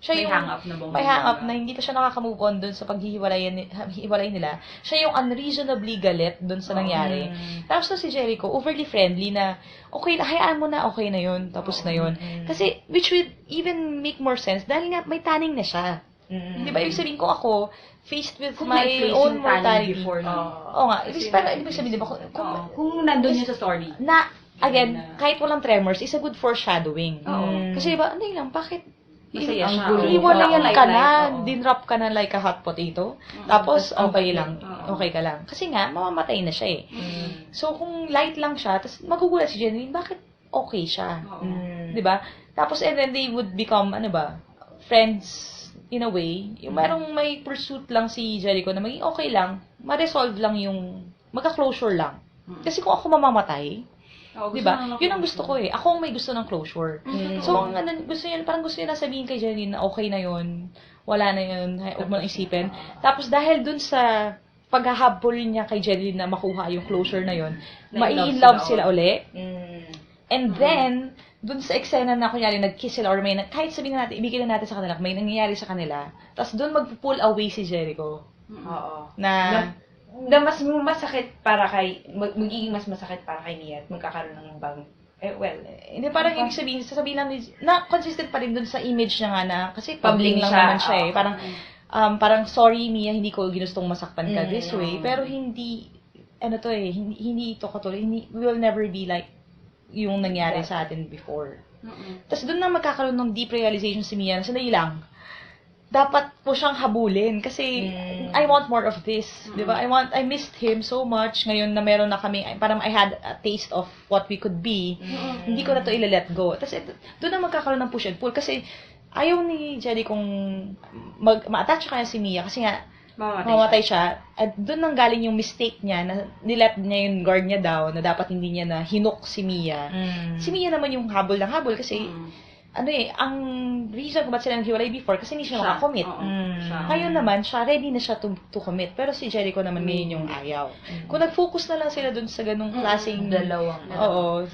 Speaker 1: may hang-up na hindi pa siya nakakamove on dun sa paghihiwalay nila. Siya yung unreasonably galit dun sa nangyari. Tapos si Jericho, overly friendly na, okay, hayaan mo na, okay na yun, tapos na yun. Kasi, which would even make more sense, dahil nga may tanning na siya. Di ba, ibig sabihin ko ako, faced with my own mortality. Oo nga, ibig sabihin, di ba,
Speaker 4: kung nandun yun sa story.
Speaker 1: Again, kahit walang tremors, is a good foreshadowing. Kasi diba, ano lang, bakit
Speaker 4: masaya siya.
Speaker 1: Iwalayan ka na, dinrap ka na like a hot potato, tapos okay ka lang. Kasi nga, mamamatay na siya eh. So, kung light lang siya, tapos magugulat si Jeneline, bakit okay siya.
Speaker 2: Oo.
Speaker 1: Di ba? Tapos, and then they would become, friends in a way. Yung merong may pursuit lang si Jericho na maging okay lang, ma-resolve lang yung, magka-closure lang. Kasi kung ako mamamatay,
Speaker 2: Oo,
Speaker 1: di
Speaker 2: gusto
Speaker 1: ba?
Speaker 2: lang ng
Speaker 1: Yun ang
Speaker 2: closure.
Speaker 1: gusto ko eh. Ako ang may gusto ng closure. So, ang parang gusto niya na sabihin kay Jenny na okay na yun, wala na yun, huwag mo nang isipin. Tapos dahil dun sa paghahabol niya kay Jenny na makuha yung closure na yun, mai-in-love sila uli. And then, dun sa eksena na kunyari nag-kiss sila or may, kahit sabihin natin, ibigay na natin sa kanila, may nangyayari sa kanila, tapos dun mag-pull away si Jericho.
Speaker 3: Oo.
Speaker 1: Na
Speaker 3: Na mas masakit para kay, magiging mas masakit para kay Mia at magkakaroon ng bang,
Speaker 1: hindi parang ibig sabihin, sasabihin lang na consistent pa rin dun sa image niya nga na, kasi public
Speaker 3: Public
Speaker 1: lang
Speaker 3: siya,
Speaker 1: naman siya eh. Parang sorry Mia, hindi ko ginustong masaktan ka this
Speaker 3: Mm.
Speaker 1: way, pero hindi, hindi ito katuloy, we will never be like yung nangyari sa atin before. Tapos doon na magkakaroon ng deep realization si Mia na sandali lang, dapat po siyang habulin kasi I want more of this, di ba? I missed him so much ngayon na meron na kami, parang I had a taste of what we could be. Hindi ko na to ila-let go. Tapos doon na magkakaroon ng push and pull kasi ayaw ni Jelly kung ma-attach kaya si Mia kasi nga mamamatay siya. At doon nang galing yung mistake niya na nilet niya yung guard niya daw na dapat hindi niya na hinok si Mia. Si Mia naman yung habol ng habol kasi ang reason kung ba't sila naghiwalay before kasi hindi siya makakommit. Ngayon naman, ready na siya to commit. Pero si Jericho naman ngayon yung ayaw. Kung nag-focus na lang sila dun sa ganung klaseng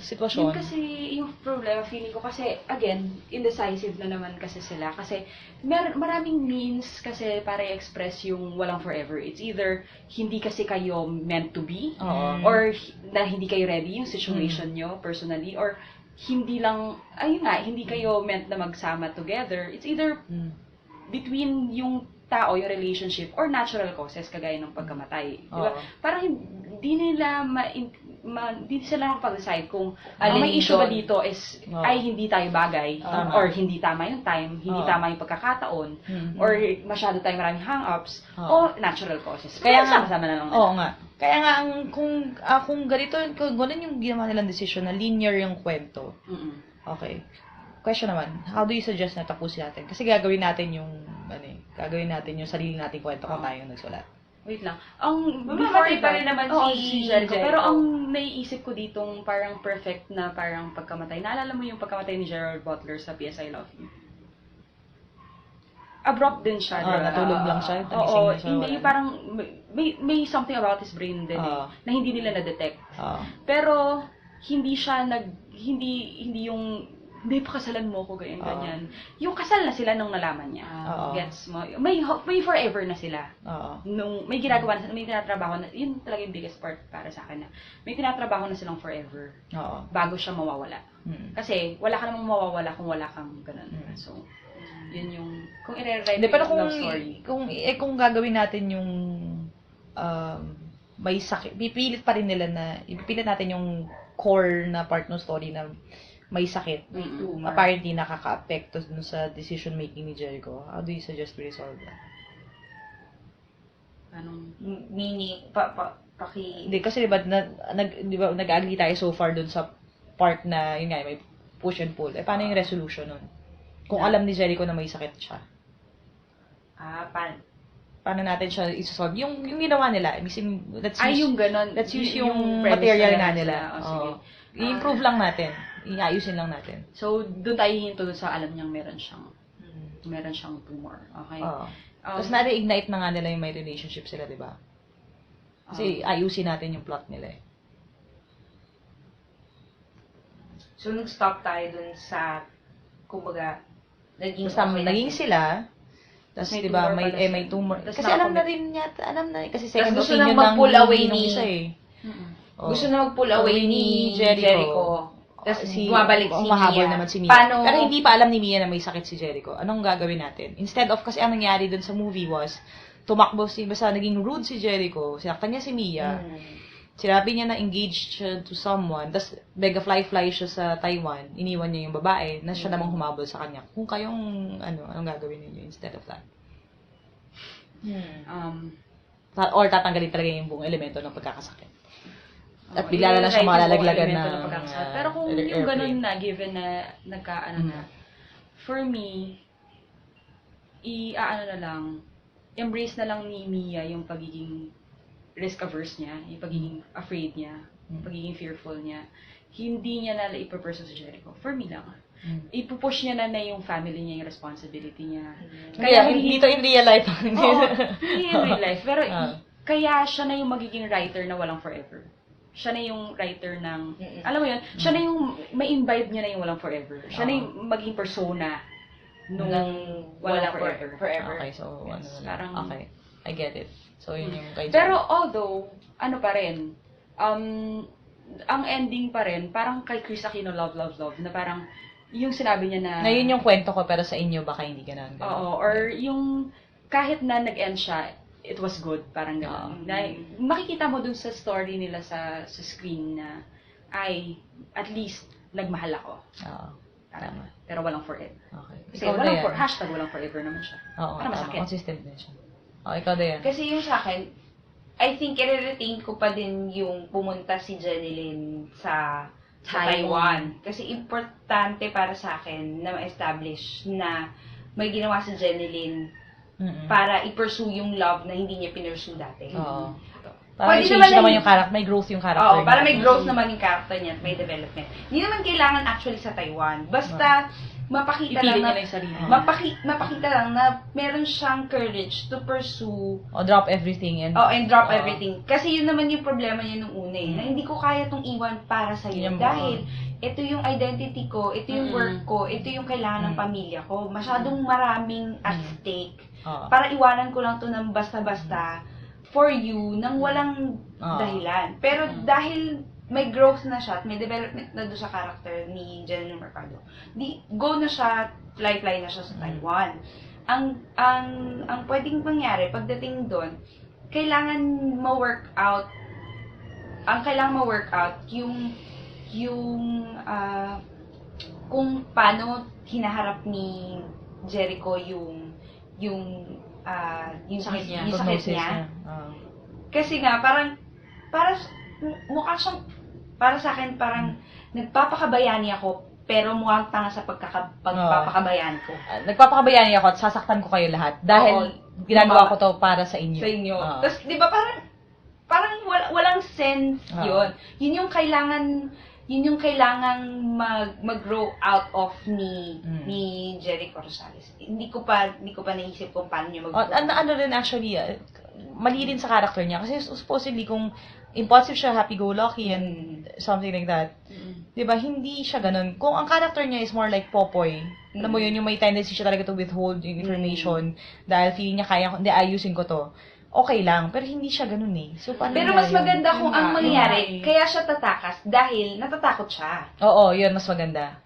Speaker 1: sitwasyon.
Speaker 2: Yun kasi yung problema, feeling ko kasi, again, indecisive na naman kasi sila. Kasi maraming means kasi para i-express yung walang forever. It's either hindi kasi kayo meant to be, or na hindi kayo ready yung situation nyo personally, or hindi lang, hindi kayo meant na magsama together. It's either between yung tao, yung relationship, or natural causes, kagaya ng pagkamatay. Diba? Parang hindi nila hindi sila nakapag-decide kung may issue ba dito is, ay hindi tayo bagay, or hindi tama yung time, hindi tama yung pagkakataon, or masyado tayong maraming hang-ups, o natural causes. Kaya sama-sama na lang.
Speaker 1: Oo nga. Kaya nga, kung ganito, kung ganun yung ginawa nilang decision na linear yung kwento. Okay. Question naman, how do you suggest na tapusin natin? Kasi gagawin natin yung sarili nating kwento kung tayo yung nagsulat.
Speaker 2: Wait lang.
Speaker 3: Mamamatay pa rin naman si Jericho.
Speaker 2: Pero ang naiisip ko ditong parang perfect na parang pagkamatay. Naalala mo yung pagkamatay ni Gerald Butler sa PS I Love You? Abrupt din siya.
Speaker 1: Natulog lang siya.
Speaker 2: Oo, hindi parang may something about his brain din na hindi nila na-detect. Pero hindi siya hindi yung hindi pa kasalan mo ko ganyan. Yung kasal na sila nung nalaman niya. Gets mo? May forever na sila. Nung may ginagawa na, may tinatrabaho na, yun talaga yung biggest part para sa akin na may tinatrabaho na silang forever. Bago siya mawawala. Kasi wala ka namang mawawala kung wala kang ganun. So, yun yung kung i-rewrite yung love story.
Speaker 1: Kung gagawin natin yung may sakit, ipipilit natin yung core na part ng story na may sakit. Apparently nakaka-apekto dun sa decision making ni Jericho. How do you suggest we resolve that?
Speaker 3: Meaning,
Speaker 1: Hindi, kasi diba, nag-agree tayo so far dun sa part na, yun nga, may push and pull. Paano yung resolution nun? Kung alam ni Jericho na may sakit siya. Paano natin siya isosolve? Yung ginawa nila,
Speaker 2: yung ganon.
Speaker 1: Let's use yung material nga nila. I-improve lang natin. Iayusin lang natin.
Speaker 2: So, doon tayo hinto sa alam niyang meron siyang tumor. Okay?
Speaker 1: Tapos na-reignite na nga nila yung may relationship sila, di ba? Kasi ayusin natin yung plot nila eh.
Speaker 3: So, nag-stop tayo dun sa, kumbaga,
Speaker 1: naging sila, tapos di ba may tumor. Kasi alam na kasi second
Speaker 3: gusto
Speaker 1: opinion
Speaker 3: nang mag-pull away
Speaker 1: nung
Speaker 3: ni
Speaker 1: isa eh.
Speaker 3: Gusto na mag-pull away ni Jericho. Tapos bumabalik si Mia.
Speaker 1: Mahabol naman si Mia. Pero hindi pa alam ni Mia na may sakit si Jericho. Anong gagawin natin? Instead of, kasi ang nangyari dun sa movie was, basta naging rude si Jericho, sinaktan niya si Mia, sinabi niya na engaged siya to someone, tapos fly siya sa Taiwan, iniwan niya yung babae, na siya namang humabol sa kanya. Kung kayong, anong gagawin niyo instead of that? Or tatanggalin talaga yung buong elemento ng pagkakasakit. At bigla na lang siya malalaglagan
Speaker 4: elemento
Speaker 1: ng
Speaker 4: ng pagkakasal. Pero kung yung
Speaker 1: airplane.
Speaker 4: ganun na, given na nagkaano na, for me, na lang, embrace na lang ni Mia yung pagiging risk-averse niya, yung pagiging afraid niya, pagiging fearful niya. Hindi niya na ipaperson sa Jericho. For me lang. Ipupush niya na yung family niya, yung responsibility niya.
Speaker 1: Kaya dito in real life.
Speaker 4: Oo, hindi in real life. Pero kaya siya na yung magiging writer na walang forever. Siya na yung writer ng, alam mo yun, siya na yung, may imbibe niya na yung walang forever. Siya na yung maging persona nung walang forever.
Speaker 1: Okay, so ano na lang.
Speaker 4: Parang,
Speaker 1: Okay, I get it. So yun yung kay
Speaker 4: pero although, ano pa rin, ang ending pa rin, parang kay Chris Aquino, love, na parang, yung sinabi niya na
Speaker 1: yun yung kwento ko, pero sa inyo, baka hindi ganun.
Speaker 4: oo, or yung, kahit na nag-end siya, it was good, parang gano'n. Na, makikita mo dun sa story nila sa screen na, ay, at least, nagmahal ako.
Speaker 1: Oo. Tama.
Speaker 4: Pero walang forever.
Speaker 1: Okay.
Speaker 4: Kasi
Speaker 1: Ikaw,
Speaker 4: walang
Speaker 1: Dayan.
Speaker 4: hashtag walang forever naman siya.
Speaker 1: Oo,
Speaker 4: Para
Speaker 1: tama.
Speaker 4: masakit.
Speaker 1: Consistent din siya. Okay, ikaw din.
Speaker 3: Kasi yung sa akin, I think i-retain ko pa din yung pumunta si Jeneline sa Taiwan. Kasi importante para sa akin na ma-establish na may ginawa si Jeneline para i-pursue yung love na hindi niya pinursue dati.
Speaker 1: Oo. Para
Speaker 3: Pwede
Speaker 1: change
Speaker 3: naman
Speaker 1: naman yung character, may growth yung character
Speaker 3: Oo,
Speaker 1: niya.
Speaker 3: para may growth naman yung character niya at may development. Hindi naman kailangan actually sa Taiwan. Basta mapakita
Speaker 4: Ipili
Speaker 3: lang
Speaker 4: niya
Speaker 3: na,
Speaker 4: lang yung sarili.
Speaker 3: mapakita lang na meron siyang courage to pursue
Speaker 1: O drop everything and
Speaker 3: and drop everything. Kasi yun naman yung problema niya nung una na hindi ko kaya tong iwan para sa iyo
Speaker 1: Yun yung-
Speaker 3: dahil ito yung identity ko, ito yung work ko, ito yung kailangan ng pamilya ko. Masyadong maraming at stake.
Speaker 1: Oo.
Speaker 3: Para iwanan ko lang to ng basta-basta for you nang walang dahilan. Pero dahil may growth na siya at may development na doon sa character ni Jenny Mercado, go na siya, fly na siya sa Taiwan. Ang pwedeng mangyari pagdating doon, kailangan ma-work out yung kung paano hinaharap ni Jericho yung
Speaker 4: Sakit niya.
Speaker 3: yung sakit
Speaker 1: prognosis
Speaker 3: niya.
Speaker 1: Oo.
Speaker 3: Kasi nga, mukha siyang, para sa akin, parang nagpapakabayani ako, pero mukhang tanga sa pagpapakabayani ko.
Speaker 1: Nagpapakabayani ako at sasaktan ko kayo lahat dahil ginagawa ko to para sa inyo.
Speaker 3: Sa inyo.
Speaker 1: Oo.
Speaker 3: Tapos, di ba, parang walang sense yun. Yun yung kailangan mag-grow out of ni Jericho Rosales. Hindi ko pa naisip kung paano niya mag-grow.
Speaker 1: Ano rin actually, mali rin sa character niya. Kasi supposedly kung impulsive siya, happy-go-lucky and something like that, di ba, hindi siya ganun. Kung ang character niya is more like Popoy, alam mo yun, yung may tendency siya talaga to withhold yung information dahil feeling niya kaya, hindi, ayusin ko to. Okay lang, pero hindi siya ganun eh. So, paano
Speaker 3: Pero mas maganda kung ang mangyari, kaya siya tatakas dahil natatakot siya.
Speaker 1: Oo, yun, mas maganda.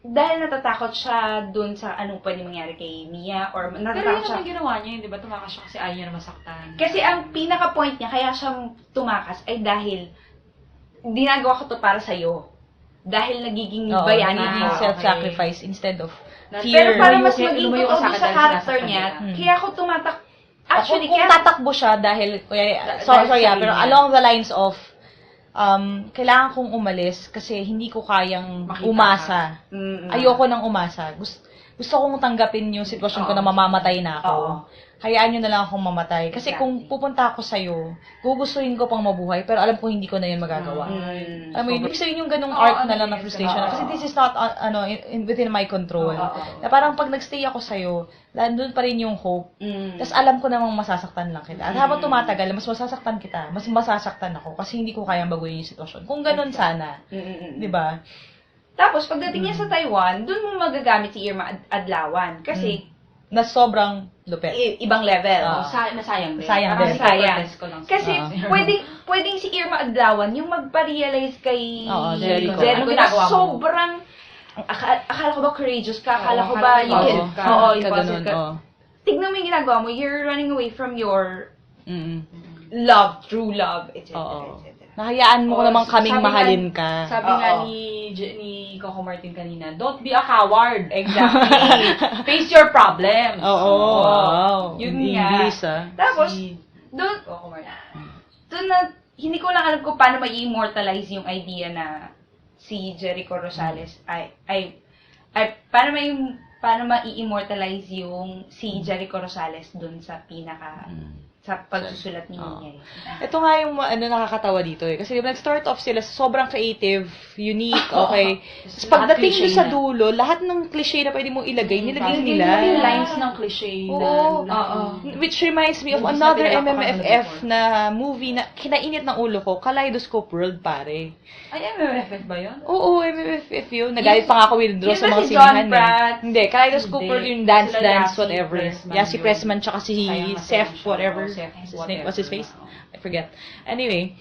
Speaker 3: Dahil natatakot siya dun sa anong pwede mangyari kay Mia or
Speaker 4: Pero
Speaker 3: natatakot
Speaker 4: yun
Speaker 3: siya.
Speaker 4: naman ginawa niya, di ba? Tumakas siya kasi ayaw niya na masaktan.
Speaker 3: Kasi ang pinaka-point niya, kaya siya tumakas ay dahil ginagawa ko to para sa'yo. Dahil nagiging
Speaker 1: Oo,
Speaker 3: bayani
Speaker 1: nagiging
Speaker 3: ako.
Speaker 1: self-sacrifice instead of fear.
Speaker 3: Pero para mas
Speaker 4: Lumayo-
Speaker 3: maging
Speaker 4: lumayo
Speaker 3: totoo
Speaker 4: ka sa
Speaker 3: sa
Speaker 4: akin dahil
Speaker 3: character
Speaker 4: sinasaktan
Speaker 3: niya,
Speaker 4: kita.
Speaker 3: kaya ako actually,
Speaker 1: kung
Speaker 3: kaya
Speaker 1: tatakbo siya dahil, sorry,
Speaker 3: sa
Speaker 1: pero
Speaker 3: linya.
Speaker 1: along the lines of, kailangan kong umalis kasi hindi ko kayang
Speaker 4: Makita
Speaker 1: umasa.
Speaker 3: Mm,
Speaker 1: Ayoko nang umasa. Gusto kong tanggapin yung sitwasyon ko na mamamatay na ako.
Speaker 3: Oo.
Speaker 1: Hayaan nyo na lang akong mamatay. Kasi
Speaker 3: Exactly.
Speaker 1: kung pupunta ako sa'yo, gugustuhin ko pang mabuhay, pero alam ko hindi ko na yun magagawa. Alam mo yun, ibig sabihin yung ganung arc na lang ng frustration. Kasi this is not, within my control. Na parang pag nagstay ako sa'yo, nandun pa rin yung hope. Tapos alam ko namang masasaktan lang kita. At habang tumatagal, mas masasaktan kita, mas masasaktan ako kasi hindi ko kayang baguhin yung sitwasyon. Kung ganun sana, di ba?
Speaker 3: Tapos, pagdating niya sa Taiwan, dun mo magagamit si Irma Adlawan. Kasi,
Speaker 1: Na sobrang lupet.
Speaker 3: ibang level.
Speaker 4: Nasayang din.
Speaker 1: Sayang
Speaker 4: Parang
Speaker 1: din.
Speaker 3: Sayang.
Speaker 4: ko lang.
Speaker 3: Kasi, pwedeng si Irma Adlawan yung magpa-realize kay
Speaker 1: Oo, Jericho.
Speaker 3: Jericho
Speaker 4: Ano
Speaker 3: na
Speaker 4: ginagawa mo?
Speaker 3: sobrang, akala ko ba courageous ka? Akala ko ba
Speaker 4: akala ko
Speaker 3: yung,
Speaker 4: impulsive ka.
Speaker 3: oo,
Speaker 1: Ka
Speaker 3: impulsive
Speaker 1: ganun,
Speaker 3: ka.
Speaker 1: oo.
Speaker 3: Tignan mo yung ginagawa mo, you're running away from your
Speaker 1: Mm-mm.
Speaker 3: love, true love, etc.
Speaker 1: Oo.
Speaker 3: etc.
Speaker 1: Nahayaan mo
Speaker 4: Oo,
Speaker 1: naman kaming
Speaker 4: sabi
Speaker 1: mahalin
Speaker 4: nga-
Speaker 1: ka.
Speaker 4: Sabi nga
Speaker 3: Oo.
Speaker 4: ni Coco Martin kanina, don't be a coward.
Speaker 3: Exactly.
Speaker 4: Face your problems.
Speaker 1: Oo. Wow.
Speaker 3: Yun
Speaker 1: In
Speaker 3: nga.
Speaker 1: English, ah.
Speaker 3: Tapos,
Speaker 4: Si
Speaker 3: doon,
Speaker 4: Coco Martin.
Speaker 3: doon na hindi ko lang alam kung paano ma-immortalize yung idea na si Jericho Rosales ay paano ma-immortalize yung si Jericho Rosales dun sa sa pagsusulat ni Mia.
Speaker 1: Ito nga yung nakakatawa dito eh. Kasi nag-start off sila, sobrang creative, unique, okay. Tapos pagdating doon sa dulo, lahat ng cliche na pwede mong ilagay, nilagay nila.
Speaker 4: Yung lines ng cliche
Speaker 1: Oo. Which reminds me of another
Speaker 4: Movies na
Speaker 1: MMFF na movie na kinainit ng ulo ko, Kaleidoscope World, pare.
Speaker 4: Ay, MMFF ba yun?
Speaker 1: Oo, MMFF yun. Nagalit pa nga ako withdraw
Speaker 3: Yun
Speaker 1: sa
Speaker 3: ba
Speaker 1: mga
Speaker 3: si John
Speaker 1: sinihan
Speaker 3: Pratt?
Speaker 1: Hindi, Kaleidoscope
Speaker 4: Hindi.
Speaker 1: World yung dance,
Speaker 4: Sila Yasi
Speaker 1: whatever.
Speaker 4: Pressman
Speaker 1: Yasi
Speaker 4: yun.
Speaker 1: Pressman, tsaka si
Speaker 4: Sayang na
Speaker 1: Seth,
Speaker 4: siya.
Speaker 1: whatever.
Speaker 4: Seth,
Speaker 1: What's his face?
Speaker 4: whatever.
Speaker 1: I forget. Anyway,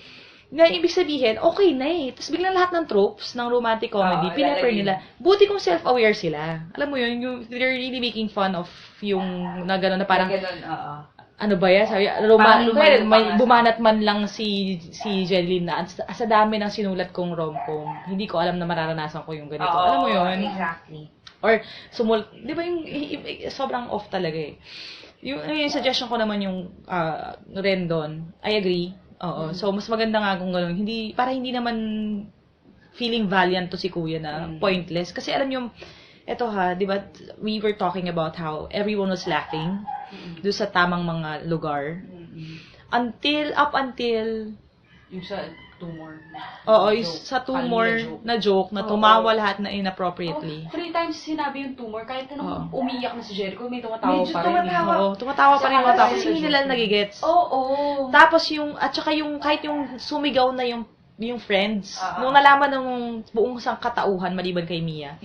Speaker 1: na ibig sabihin, okay na eh. Tapos biglang lahat ng tropes ng romantic comedy, pinapper
Speaker 3: lalagay.
Speaker 1: nila. Buti kung self-aware sila. Alam mo yun, they're really making fun of yung na gano'n na parang,
Speaker 3: Ganun, oo.
Speaker 1: ano ba yan? Sabi,
Speaker 3: Parang lumayo pa
Speaker 1: may
Speaker 3: nga sa-
Speaker 1: bumanat man lang si Jeline na sa dami ng sinulat kong rom-com, hindi ko alam na mararanasan ko yung ganito. Alam mo yun?
Speaker 3: Exactly.
Speaker 1: Or di ba yung sobrang off talaga eh. Yung suggestion ko naman yung Rendon, I agree. Oo. So mas maganda nga kung gano'n. Para hindi naman feeling valiant to si Kuya na pointless. Kasi alam niyo, eto di ba, we were talking about how everyone was laughing doon sa tamang mga lugar. Up until
Speaker 4: Yung sa tumor.
Speaker 1: Oo,
Speaker 4: Joke.
Speaker 1: sa two
Speaker 4: Kanina
Speaker 1: more
Speaker 4: joke.
Speaker 1: na joke na tumawa lahat na inappropriately.
Speaker 4: 3 times sinabi yung tumor, kahit anong umiyak na si Jericho, may tumatawa
Speaker 3: Medyo
Speaker 4: pa rin.
Speaker 3: tumatawa.
Speaker 1: Oo, tumatawa pa rin mga tao kasi
Speaker 4: Saka
Speaker 1: hindi nila nagigets.
Speaker 3: Oo.
Speaker 1: Tapos saka yung, kahit yung sumigaw na yung friends, nung nalaman ng buong sang katauhan, maliban kay Mia,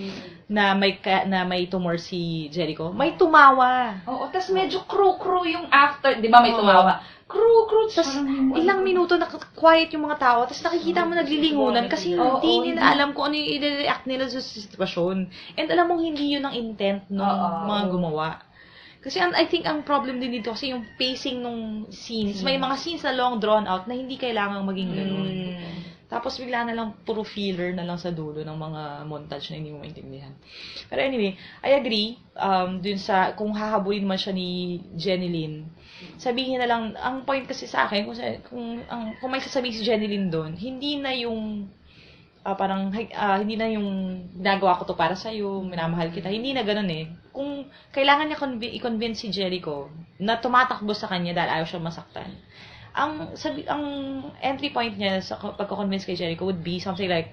Speaker 1: na may tumor si Jericho, may tumawa.
Speaker 3: Oo, tas medyo crew yung after, di ba may tumawa? Crew,
Speaker 1: Tapos ilang minuto na quiet yung mga tao, tapos nakikita mo naglilingunan kasi hindi nila alam kung ano yung i-react nila sa sitwasyon. And alam mong hindi yun ang intent ng mga gumawa. Kasi I think ang problem din dito kasi yung pacing nung scenes. May mga scenes na long drawn out na hindi kailangang maging ganun. Tapos bigla na lang puro filler na lang sa dulo ng mga montage na hindi mo maintindihan. Pero anyway, I agree dun sa kung hahabulin man siya ni Jenny Lynn. Sabihin na lang, ang point kasi sa akin, kung may sasabihin si Jenny Lynn doon, hindi na yung hindi na yung ginagawa ko to para sa'yo, minamahal kita. Hindi na ganun eh. Kung kailangan niya i-convince si Jericho na tumatakbo sa kanya dahil ayaw siya masaktan, ang entry point niya sa pagko-convince kay Jericho would be something like,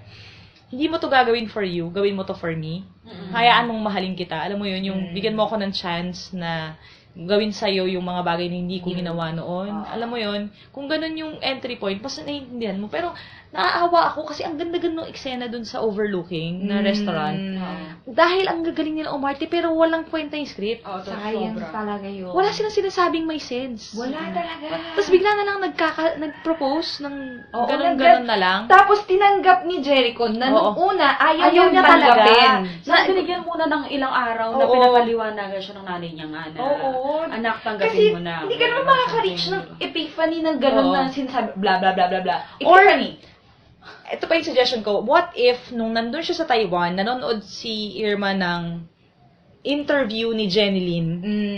Speaker 1: hindi mo to gagawin for you, gawin mo to for me. Hayaan mong mahalin kita. Alam mo yun, yung bigyan mo ako ng chance na gawin sa'yo yung mga bagay na hindi ko ginawa noon. Alam mo yun, kung ganun yung entry point, mas naiintindihan mo. Pero naaawa ako kasi ang ganda-ganda ng eksena dun sa overlooking na restaurant. Dahil ang gagaling nila umarte, pero walang kwenta yung script.
Speaker 3: Sayang talaga yun.
Speaker 1: Wala silang sinasabing may sense.
Speaker 3: Wala talaga.
Speaker 1: Tapos bigla na lang nag-propose ng
Speaker 3: Oo,
Speaker 1: ganun na lang.
Speaker 3: Tapos tinanggap ni Jericho na nung una, ayaw niya
Speaker 1: talaga.
Speaker 3: tanggapin.
Speaker 4: Binigyan muna ng ilang araw na
Speaker 1: Oo.
Speaker 4: pinapaliwanagan siya ng nanay niya nga na, anak,
Speaker 3: Kasi
Speaker 4: tanggapin mo na.
Speaker 3: hindi ka naman makaka-reach ng epiphany ng gano'n na sinasabi, blah, blah, blah, blah, blah.
Speaker 1: Or-
Speaker 3: Epiphany.
Speaker 1: Ito pa yung suggestion ko. What if, nung nandun siya sa Taiwan, nanonood si Irma ng interview ni Jenny Lynn.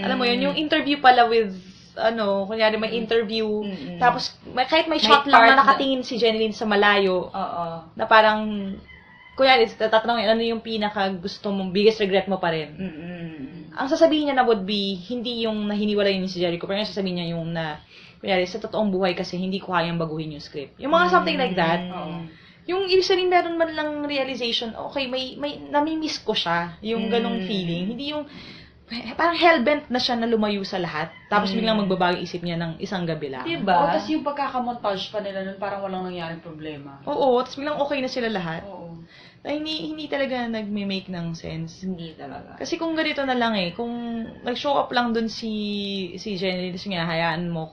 Speaker 1: Alam mo yun, yung interview pala with, kunyari may interview, tapos kahit may shot lang
Speaker 3: part
Speaker 1: na nakatingin si Jenny Lynn sa malayo,
Speaker 3: Oo.
Speaker 1: na parang, kunyari, tatanungin, ano yung pinaka gusto mong, biggest regret mo pa rin. Ang sasabihin niya na would be, hindi yung nahiniwalay niya si Jericho, pero yung sasabihin niya yung na, kunyari, sa totoong buhay kasi hindi ko kayang baguhin yung script. Yung mga something like that. Yung ibig sabihin meron man lang realization, okay, may nami-miss ko siya, yung ganong feeling. Hindi yung, parang hellbent na siya na lumayo sa lahat, tapos biglang magbabago isip niya ng isang gabi lang.
Speaker 3: Diba?
Speaker 4: Tapos yung pagkakamontage pa nila nun, parang walang nangyaring problema.
Speaker 1: Oo, tapos biglang okay na sila lahat.
Speaker 4: Oo.
Speaker 1: Na hindi talaga nagme-make ng sense.
Speaker 3: Hindi talaga.
Speaker 1: Kasi kung ganito na lang kung nag-show up lang dun si Jenny, tapos nga, hayaan mo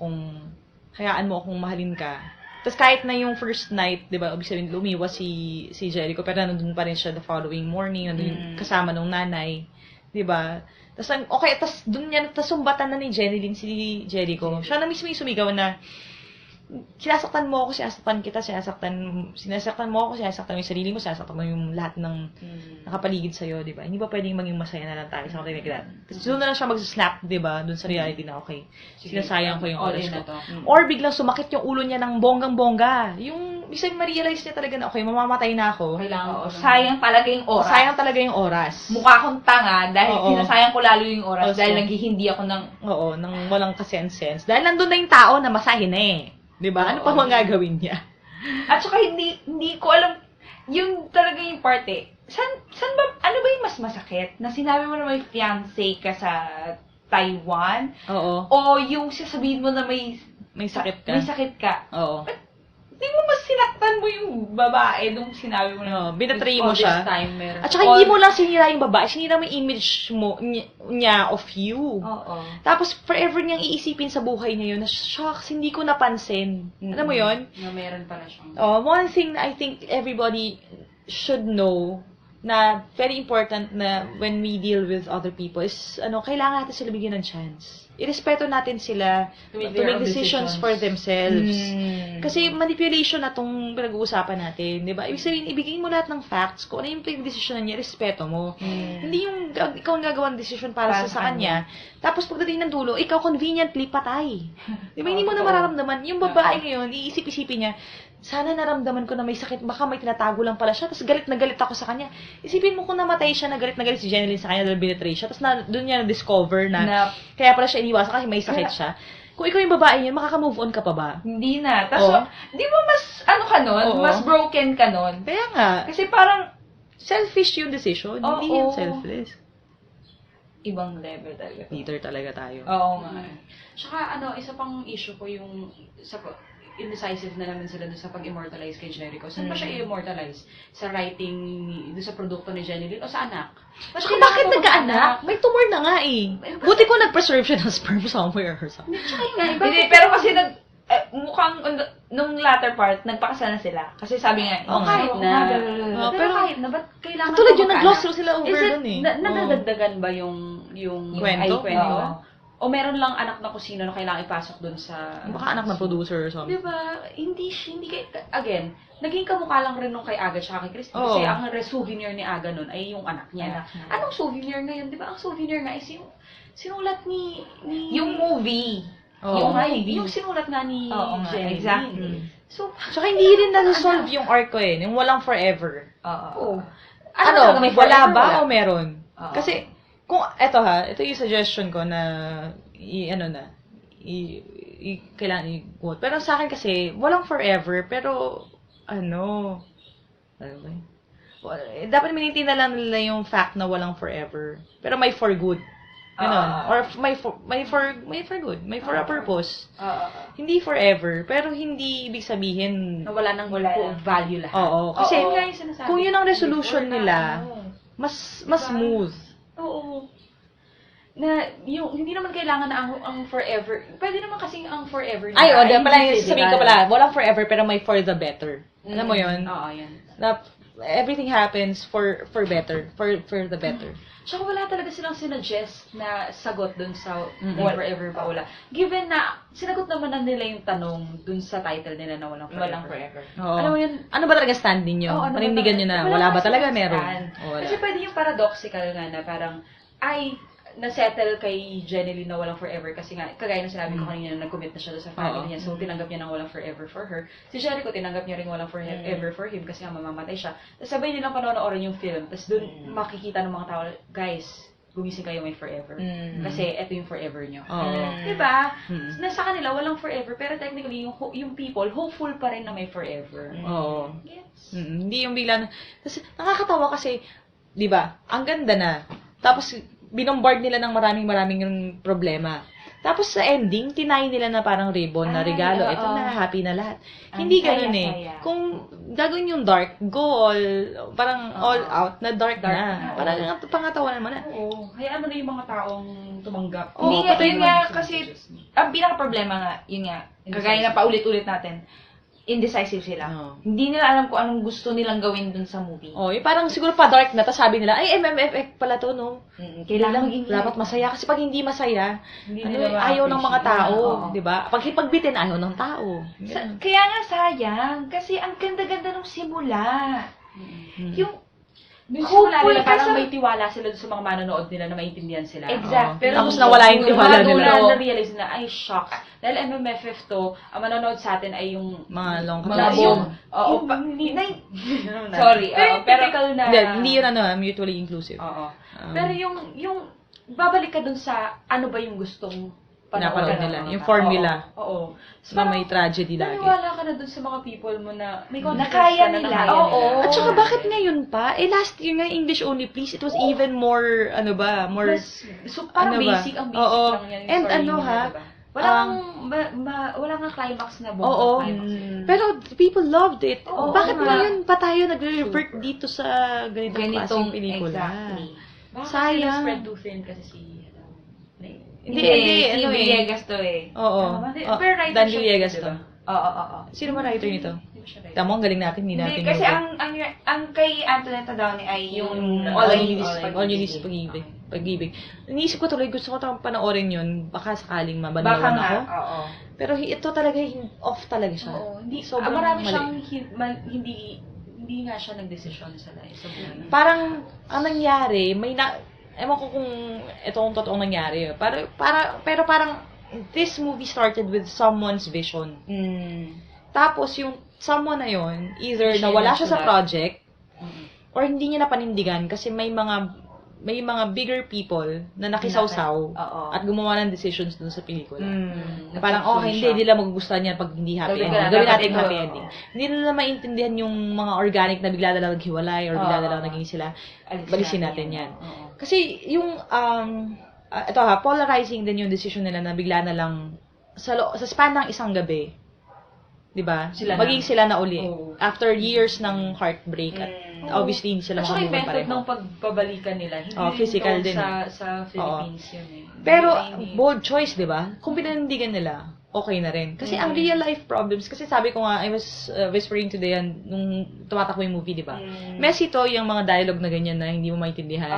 Speaker 1: akong mahalin ka. Tapos kahit na yung first night, 'di ba, ibig sabihin lumiwas si Jericho, pero nandun pa rin siya the following morning, nandun kasama nung nanay, 'di ba? Tapos okay, tapos dun niya sumbatan na ni Jenny Lynn si Jericho. Siya na mismo yung sumigaw na sinasaktan mo ako, sinasaktan kita, sinasaktan mo ako, sinasaktan mo yung sarili mo, sinasaktan mo yung lahat ng nakapaligid sa'yo, di ba? Hindi ba pwedeng maging masaya na lang tayo sa mga like that? Kasi doon na lang siya mag-snap, di ba? Doon sa reality na, okay, sinasayang ko yung oras ko. Or biglang sumakit yung ulo niya ng bonggang-bongga. Yung, isa ma-realize niya talaga na, okay, mamamatay na ako.
Speaker 3: Sayang talaga yung oras.
Speaker 1: Sayang talaga yung oras.
Speaker 3: Mukha akong tanga dahil sinasayang ko lalo yung oras dahil naghihindi ako ng...
Speaker 1: Oo, nang walang kasense. Dahil nandun na yung tao na masahin na eh. Diba? Ano pa mga gagawin niya?
Speaker 3: At saka hindi ko alam, yung talaga yung parte, san ba, ano ba yung mas masakit? Na sinabi mo na may fiancé ka sa Taiwan?
Speaker 1: Oo.
Speaker 3: O yung sasabihin mo na may
Speaker 1: sakit ka?
Speaker 3: May sakit ka?
Speaker 1: Oo.
Speaker 3: Di mo mas sinaktan mo yung babae nung sinabi mo na
Speaker 1: binatray mo siya.
Speaker 2: Timer.
Speaker 1: At saka hindi mo lang sinira yung babae, sinira mo yung image mo, niya of you.
Speaker 3: Oo.
Speaker 1: Tapos forever niyang iisipin sa buhay niya yun, na shucks, hindi ko napansin. Alam mo yun?
Speaker 2: Na meron pala siyang...
Speaker 1: One thing na I think everybody should know na very important na when we deal with other people is, kailangan natin sila bigyan ng chance. Irespeto natin sila to make decisions for themselves. Kasi manipulation na itong pinag-uusapan natin, di ba? Ibig sabihin, ibigay mo lahat ng facts. Kung ano yung pinag-decisionan niya, respeto mo. Hindi yung ikaw ang gagawa ng decision para sa kanya. Tapos pagdating ng dulo, ikaw conveniently patay. Di ba? Hindi mo na mararamdaman. Yung babae ngayon, iisip-isipin niya, sana naramdaman ko na may sakit, baka may tinatago lang pala siya, tapos galit na galit ako sa kanya. Isipin mo kung namatay siya, na galit si Jeneline sa kanya dahil binetray siya, tapos doon niya na-discover na kaya pala siya iniwasan kasi may sakit siya. Kung ikaw yung babae niyan, makaka-move on ka pa ba?
Speaker 3: Hindi na. Tapos, di ba mas, ka nun? Mas broken ka nun?
Speaker 1: Kaya nga.
Speaker 3: Kasi parang,
Speaker 1: selfish yung decision, hindi yan selfless.
Speaker 3: Ibang level talaga.
Speaker 1: Peter talaga tayo.
Speaker 3: Oo nga.
Speaker 2: Tsaka isa pang issue ko yung indecisive na naman sila doon sa pag-immortalize kay Jericho. Saan ba siya i-immortalize? Sa writing, doon sa produkto ni Jeneline o sa anak?
Speaker 1: Bakit nagka-anak? May tumor na nga eh. Buti ko nag-preserve siya ng sperm somewhere or something.
Speaker 3: Hindi, pero kasi mukhang, nung latter part, nagpakasal na sila. Kasi sabi nga,
Speaker 2: kahit na.
Speaker 3: Pero kahit na, ba't kailangan
Speaker 1: katulad yun, nag-gloss sila over dun eh.
Speaker 2: Nadadagdagan ba yung
Speaker 1: kwento?
Speaker 2: Kwento? O meron lang anak na kusino na kailangan ipasok dun sa...
Speaker 1: Baka anak ng producer or something.
Speaker 2: Diba? Hindi again, naging kamukha lang rin nung kay Aga tsaka kay Christy. Kasi ang souvenir ni Aga nun ay yung anak niya. Anong souvenir ngayon? Diba? Ang souvenir nga is yung sinulat ni...
Speaker 3: Yung movie.
Speaker 2: Yung sinulat nga ni Jenny.
Speaker 3: Exactly.
Speaker 2: So,
Speaker 1: tsaka hindi rin na-resolve yung arc ko eh. Yung walang forever.
Speaker 3: May
Speaker 1: wala ba o meron?
Speaker 3: Kasi,
Speaker 1: kung, ito yung suggestion ko na, kailangan i-quote. Pero sa akin kasi, walang forever, pero, dapat maintain na lang nila yung fact na walang forever. Pero may for good. Ganon. Or may for good. May for a purpose. Hindi forever, pero hindi ibig sabihin
Speaker 2: na wala nang value lahat.
Speaker 1: Oo. Kasi, kung yun ang resolution nila, mas smooth.
Speaker 2: Oo. Na yung hindi naman kailangan na ang forever. Pwede naman kasi ang forever
Speaker 1: na. Sabihin ko pala, walang forever pero may for the better. Alam mo yun?
Speaker 2: Oo, yan.
Speaker 1: Na everything happens for better, for the better.
Speaker 2: Tsaka wala talaga silang sinuggest na sagot dun sa forever pa wala. Given na sinagot naman na nila yung tanong dun sa title nila na walang forever.
Speaker 1: Oo.
Speaker 2: Alam mo yun?
Speaker 1: Ano ba talaga stand ninyo? Panindigan nyo na wala ba talaga meron?
Speaker 2: Kasi pwede yung paradoxical nga na parang na-settle kay Jeneline na walang forever kasi nga, kagaya na sinabi ko kanina na nag-commit na siya sa family niya. So, tinanggap niya ng walang forever for her. Si Jericho, tinanggap niya rin walang forever for him kasi nga mamamatay siya. Tapos sabay nilang panonoorin yung film. Tapos doon makikita ng mga tao, guys, gumising kayo may forever. Kasi eto yung forever nyo. Diba? Nasa kanila, walang forever. Pero technically, yung people, hopeful pa rin na may forever.
Speaker 1: Oo. Yes. Hindi yung bigla na... Kasi nakakatawa kasi, di ba, ang ganda na. Tapos, binombard nila ng maraming problema. Tapos sa ending, tinay nila na parang ribbon na regalo. Ito na, happy na lahat. Hindi ganun eh. Kung gagawin yung dark, go all out na dark na. Parang pangatawanan mo na.
Speaker 2: Oo. Hayaan mo na yung mga taong tumanggap.
Speaker 3: Hindi nga, yun nga, kasi, ang pinaka-problema nga, yun nga, kagaya na paulit-ulit natin, indecisive sila.
Speaker 1: Oo.
Speaker 3: Hindi nila alam kung anong gusto nilang gawin dun sa movie.
Speaker 1: Oh, yung parang siguro pa dark na, tapos sabi nila, ay, MMFF pala to, no?
Speaker 3: Kailangan maging
Speaker 1: dapat masaya. Kasi pag hindi masaya,
Speaker 4: Hindi
Speaker 1: ano,
Speaker 4: nila
Speaker 1: ayaw ng mga tao,
Speaker 3: Oo.
Speaker 1: di ba? Pag hipagbitin, ayaw ng tao.
Speaker 3: Kaya nga sayang, kasi ang ganda-ganda nung simula. Yung
Speaker 4: Doon
Speaker 3: Hopeful
Speaker 4: simula nila,
Speaker 3: ka
Speaker 4: parang
Speaker 3: sa-
Speaker 4: may tiwala sila sa mga manonood nila na maintindihan sila.
Speaker 3: Exact.
Speaker 4: Pero
Speaker 1: Tapos
Speaker 4: nung-
Speaker 1: nawala yung tiwala
Speaker 4: nung
Speaker 1: nila.
Speaker 4: na-realize na, ay, shock. Dahil MMFF to, ang manonood sa atin ay yung
Speaker 1: Mga long
Speaker 4: mga
Speaker 1: kabog.
Speaker 4: yung, oo,
Speaker 3: Yung-
Speaker 4: hindi,
Speaker 3: Sorry,
Speaker 4: pero yung
Speaker 3: pero
Speaker 4: typical na,
Speaker 1: Hindi yun mutually inclusive.
Speaker 4: oo.
Speaker 1: Um,
Speaker 4: Pero yung, babalik ka dun sa, ano ba yung gustong
Speaker 1: Pinapanood
Speaker 4: panoorin
Speaker 1: nila.
Speaker 4: ng mga
Speaker 1: Yung
Speaker 4: tao.
Speaker 1: formula.
Speaker 4: Oo. So,
Speaker 1: na may tragedy lagi.
Speaker 4: naniwala ka na dun sa mga people mo na may confidence
Speaker 3: kaya
Speaker 4: ka na
Speaker 3: nila.
Speaker 4: kaya
Speaker 3: Oo.
Speaker 4: nila.
Speaker 1: At saka bakit ngayon pa? Eh last year nga English only please, it was even more more
Speaker 4: So, parang
Speaker 1: ano ba?
Speaker 4: basic, ang basic
Speaker 1: Oo.
Speaker 4: lang yan. yung
Speaker 1: And
Speaker 4: story
Speaker 1: ano
Speaker 4: nila,
Speaker 1: ha,
Speaker 4: diba? Walang, walang nga climax na bomba
Speaker 1: Oo.
Speaker 4: climax.
Speaker 1: Pero people loved it.
Speaker 3: Oo
Speaker 1: Bakit
Speaker 3: nga.
Speaker 1: ngayon pa tayo nagre-revert dito sa ganitong klaseng pelikula?
Speaker 3: exactly.
Speaker 4: Baka
Speaker 1: Sayang.
Speaker 4: spread too thin kasi si,
Speaker 1: Hindi,
Speaker 3: si
Speaker 1: ano eh.
Speaker 3: Villegas to eh.
Speaker 1: Oo.
Speaker 4: Tama ba?
Speaker 1: Oh,
Speaker 4: Pero writer
Speaker 1: Dan
Speaker 4: siya,
Speaker 1: Villegas
Speaker 4: diba?
Speaker 1: to.
Speaker 3: Oo.
Speaker 1: Sino ba writer nito?
Speaker 4: Hindi ba siya writer?
Speaker 1: Tama, ang galing natin, hindi natin.
Speaker 3: Hindi, kasi
Speaker 1: yun.
Speaker 3: ang kay Antonetta Downey ay yung
Speaker 1: All
Speaker 3: All
Speaker 1: You
Speaker 3: I
Speaker 1: Need
Speaker 3: Need
Speaker 1: Is All You Need Is Pag-ibig. Pag-ibig. Iniisip ko tuloy, gusto ko tayong panoorin yun. Baka sakaling
Speaker 3: Baka
Speaker 1: mabanawan
Speaker 3: nga,
Speaker 1: ako.
Speaker 3: oo.
Speaker 1: Pero ito talaga, off talaga siya.
Speaker 4: Oo, hindi,
Speaker 1: Sobrang
Speaker 4: marami
Speaker 1: mali.
Speaker 4: siyang hindi nga siya nagdesisyon sa buhay.
Speaker 1: Parang, ang nangyari, ewan ko kung ito ang totoong nangyari. Pero parang, this movie started with someone's vision. Tapos, yung someone na yon either
Speaker 4: Siya
Speaker 1: nawala siya sa
Speaker 4: nagsulat.
Speaker 1: project, or hindi niya napanindigan kasi may mga bigger people na nakisawsaw
Speaker 3: Oo.
Speaker 1: at gumawa ng decisions dun sa pelikula. Na parang,
Speaker 4: Nagsusun
Speaker 1: okay, hindi
Speaker 4: siya.
Speaker 1: nila magugustuhan yan pag hindi happy
Speaker 3: Sabi ko
Speaker 1: ending.
Speaker 3: na,
Speaker 1: Gawin
Speaker 3: dapat
Speaker 1: natin
Speaker 3: ito,
Speaker 1: happy
Speaker 3: oo.
Speaker 1: ending. Hindi nila maintindihan yung mga organic na bigla na lang naghiwalay or bigla na lang naging sila. Balisin natin yan. Kasi yung, ito polarizing din yung decision nila na bigla na lang sa span ng isang gabi, di ba? Maging sila na uli.
Speaker 4: Oo.
Speaker 1: After years ng heartbreak at obviously hindi sila
Speaker 4: At saka yung
Speaker 1: makabuhay
Speaker 4: method
Speaker 1: pareho.
Speaker 4: ng pagbabalikan nila, hindi
Speaker 1: Oh, physical
Speaker 4: known
Speaker 1: din
Speaker 4: sa Philippines yun eh.
Speaker 1: Pero,
Speaker 4: Hindi-
Speaker 1: bold choice, di ba? Kung pinanindigan nila, okay na rin. Kasi ang real life problems, kasi sabi ko nga, I was whispering today nung tumatakbo yung movie, di ba? Messy to yung mga dialogue na ganyan na hindi mo maintindihan.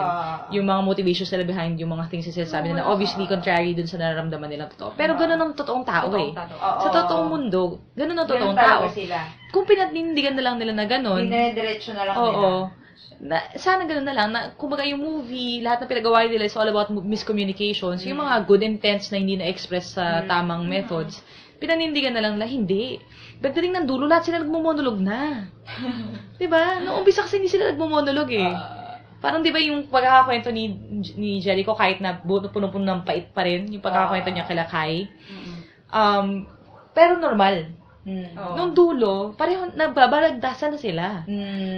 Speaker 1: Yung mga motivations nila behind yung mga things na sinasabi nila, obviously contrary dun sa nararamdaman nilang totoo. Pero ganun ang totoong tao eh. Sa totoong mundo, ganun ang totoong tao.
Speaker 3: sila.
Speaker 1: Kung pinanindigan na lang nila na ganun,
Speaker 3: Dinediretso na lang nila.
Speaker 1: oo. Sana ganun na lang, na kumbaga yung movie, lahat na pinagawa nila is all about miscommunications, yung mga good intents na hindi na-express sa tamang methods, pinanindigan na lang na hindi. Pagdating ng dulo, lahat sila nagmumonolog na. Diba? Noong umpisa kasi hindi sila nagmumonolog eh. Parang di ba yung pagkakakwento ni Jericho, kahit na puno-puno ng pait pa rin, yung pagkakakwento niya kila Kai, pero normal.
Speaker 4: Oo.
Speaker 1: Nung dulo, pareho, nagbabalagdasan na sila.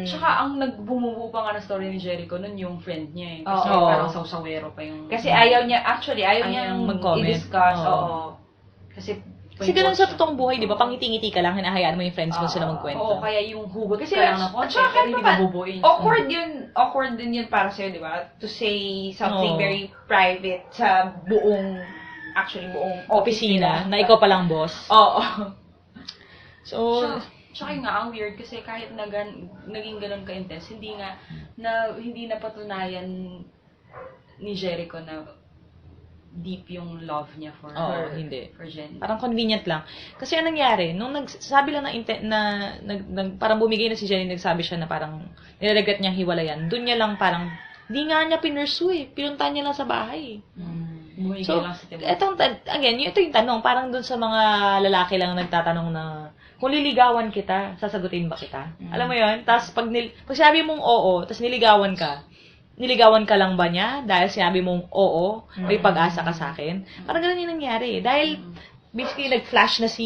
Speaker 4: Tsaka ang nagbumubuo pa nga ng story ni Jericho nun yung friend niya eh. Kasi
Speaker 3: Oo.
Speaker 4: parang sawsawero pa yung...
Speaker 3: Kasi ayaw niya, ayaw
Speaker 1: Ayaw
Speaker 3: niyang
Speaker 1: mag-comment.
Speaker 3: i-discuss.
Speaker 1: Oo.
Speaker 3: Oo. Kasi
Speaker 1: Kasi ganun sa totoong buhay, di ba? Pangiti-ngiti ka lang, hinahayaan mo yung friends mo sila magkwento.
Speaker 4: Oo, kaya yung hugot
Speaker 3: Kasi
Speaker 4: ka lang ng konti,
Speaker 3: tsaka
Speaker 4: pero hindi
Speaker 3: kahit
Speaker 4: mo bubuin.
Speaker 3: awkward din yun para sa'yo, di ba? To say something
Speaker 1: Oo.
Speaker 3: very private sa buong
Speaker 1: Opisina, na ikaw palang boss.
Speaker 3: Oo.
Speaker 1: So,
Speaker 4: Tsaka yun nga, ang weird kasi kahit naging ganun ka-intense, hindi napatunayan ni Jericho na deep yung love niya for
Speaker 1: Oo,
Speaker 4: her.
Speaker 1: hindi.
Speaker 4: For Jenny.
Speaker 1: parang convenient lang. Kasi anong nangyari, nung nagsabi lang parang bumigay na si Jenny, nagsabi siya na parang nilaregret niyang hiwalayan, dun niya lang parang, di nga niya pinursue eh. Pinuntahan niya lang sa bahay.
Speaker 4: Bumigay
Speaker 1: So,
Speaker 4: lang sa Timon.
Speaker 1: ito yung tanong, parang dun sa mga lalaki lang nagtatanong na, kung liligawan kita, sasagutin ba kita? Alam mo yun? Tapos pag sinabi mong oo, tapos niligawan ka lang ba niya? Dahil sinabi mong oo, may pag-asa ka sa akin? Parang ganun yung nangyari. Dahil, basically, nag-flash na si